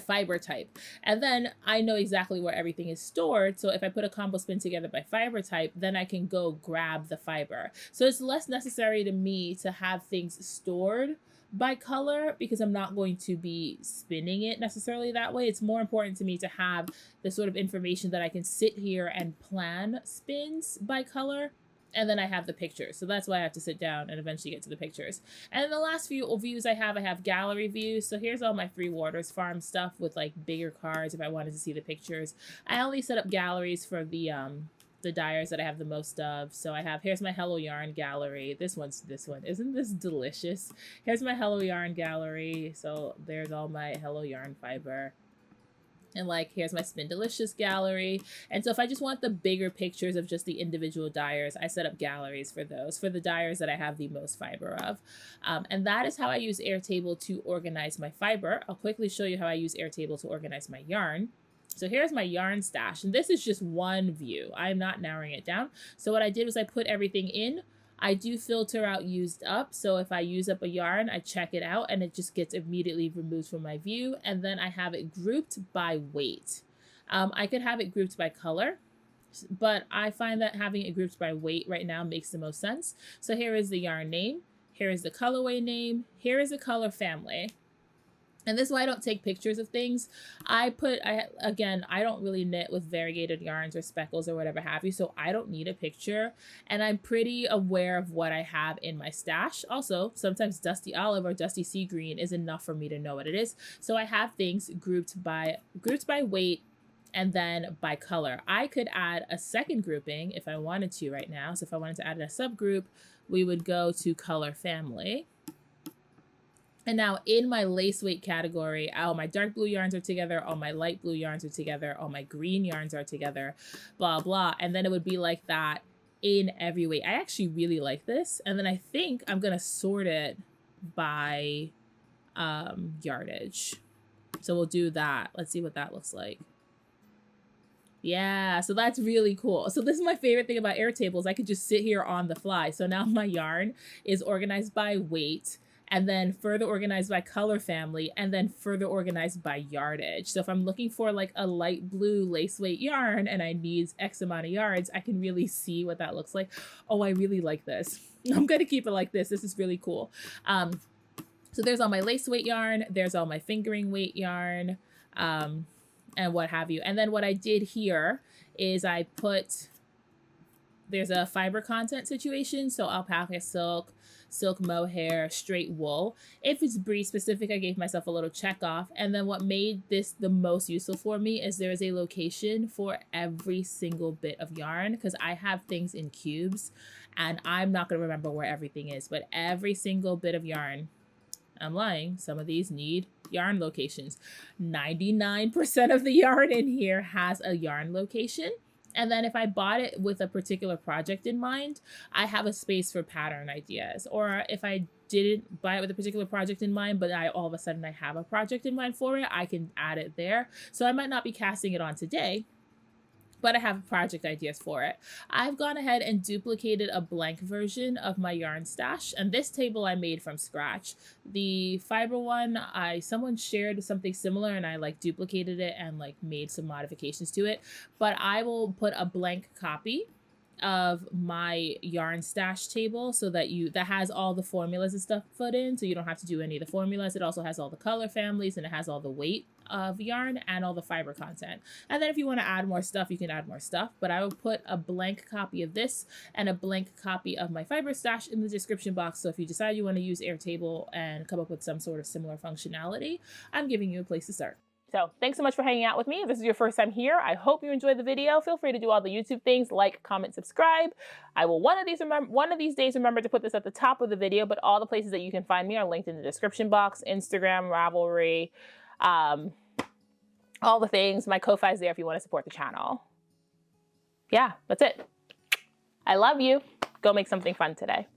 fiber type. And then I know exactly where everything is stored. So if I put a combo spin together by fiber type, then I can go grab the fiber. So it's less necessary to me to have things stored by color because I'm not going to be spinning it necessarily that way. It's more important to me to have the sort of information that I can sit here and plan spins by color. And then I have the pictures. So that's why I have to sit down and eventually get to the pictures. And then the last few views I have gallery views. So here's all my Three Waters Farm stuff with like bigger cards if I wanted to see the pictures. I only set up galleries for the dyers that I have the most of. So here's my Hello Yarn gallery. This one, isn't this delicious? Here's my Hello Yarn gallery. So there's all my Hello Yarn fiber. And like, here's my Spindelicious gallery. And so if I just want the bigger pictures of just the individual dyers, I set up galleries for those, for the dyers that I have the most fiber of. And that is how I use Airtable to organize my fiber. I'll quickly show you how I use Airtable to organize my yarn. So here's my yarn stash, and this is just one view. I'm not narrowing it down. So what I did was I put everything in. I do filter out used up. So if I use up a yarn, I check it out and it just gets immediately removed from my view. And then I have it grouped by weight. I could have it grouped by color, but I find that having it grouped by weight right now makes the most sense. So here is the yarn name. Here is the colorway name. Here is the color family. And this is why I don't take pictures of things. Again, I don't really knit with variegated yarns or speckles or whatever have you, so I don't need a picture. And I'm pretty aware of what I have in my stash. Also, sometimes dusty olive or dusty sea green is enough for me to know what it is. So I have things grouped by weight and then by color. I could add a second grouping if I wanted to right now. So if I wanted to add a subgroup, we would go to color family. And now in my lace weight category, all my dark blue yarns are together, all my light blue yarns are together, all my green yarns are together, blah, blah. And then it would be like that in every weight. I actually really like this. And then I think I'm going to sort it by yardage. So we'll do that. Let's see what that looks like. Yeah, so that's really cool. So this is my favorite thing about Airtable is I could just sit here on the fly. So now my yarn is organized by weight, and then further organized by color family, and then further organized by yardage. So if I'm looking for like a light blue lace weight yarn and I need X amount of yards, I can really see what that looks like. Oh, I really like this. I'm gonna keep it like this. This is really cool. So there's all my lace weight yarn, there's all my fingering weight yarn, and what have you. And then what I did here is I put, there's a fiber content situation. So alpaca silk, silk mohair, straight wool. If it's breed specific, I gave myself a little check off. And then what made this the most useful for me is there is a location for every single bit of yarn, because I have things in cubes and I'm not going to remember where everything is, but every single bit of yarn, I'm lying, some of these need yarn locations. 99% of the yarn in here has a yarn location. And then if I bought it with a particular project in mind, I have a space for pattern ideas. Or if I didn't buy it with a particular project in mind, but all of a sudden I have a project in mind for it, I can add it there. So I might not be casting it on today, but I have project ideas for it. I've gone ahead and duplicated a blank version of my yarn stash, and this table I made from scratch. The fiber one, someone shared something similar and I like duplicated it and like made some modifications to it, but I will put a blank copy of my yarn stash table so that that has all the formulas and stuff put in, so you don't have to do any of the formulas. It also has all the color families and it has all the weight of yarn and all the fiber content. And then if you want to add more stuff, you can add more stuff, but I will put a blank copy of this and a blank copy of my fiber stash in the description box. So if you decide you want to use Airtable and come up with some sort of similar functionality, I'm giving you a place to start. So thanks so much for hanging out with me. If this is your first time here, I hope you enjoyed the video. Feel free to do all the YouTube things, like, comment, subscribe. I will one of these days remember to put this at the top of the video, but all the places that you can find me are linked in the description box: Instagram, Ravelry, all the things. My Ko-Fi is there if you want to support the channel. Yeah, that's it. I love you. Go make something fun today.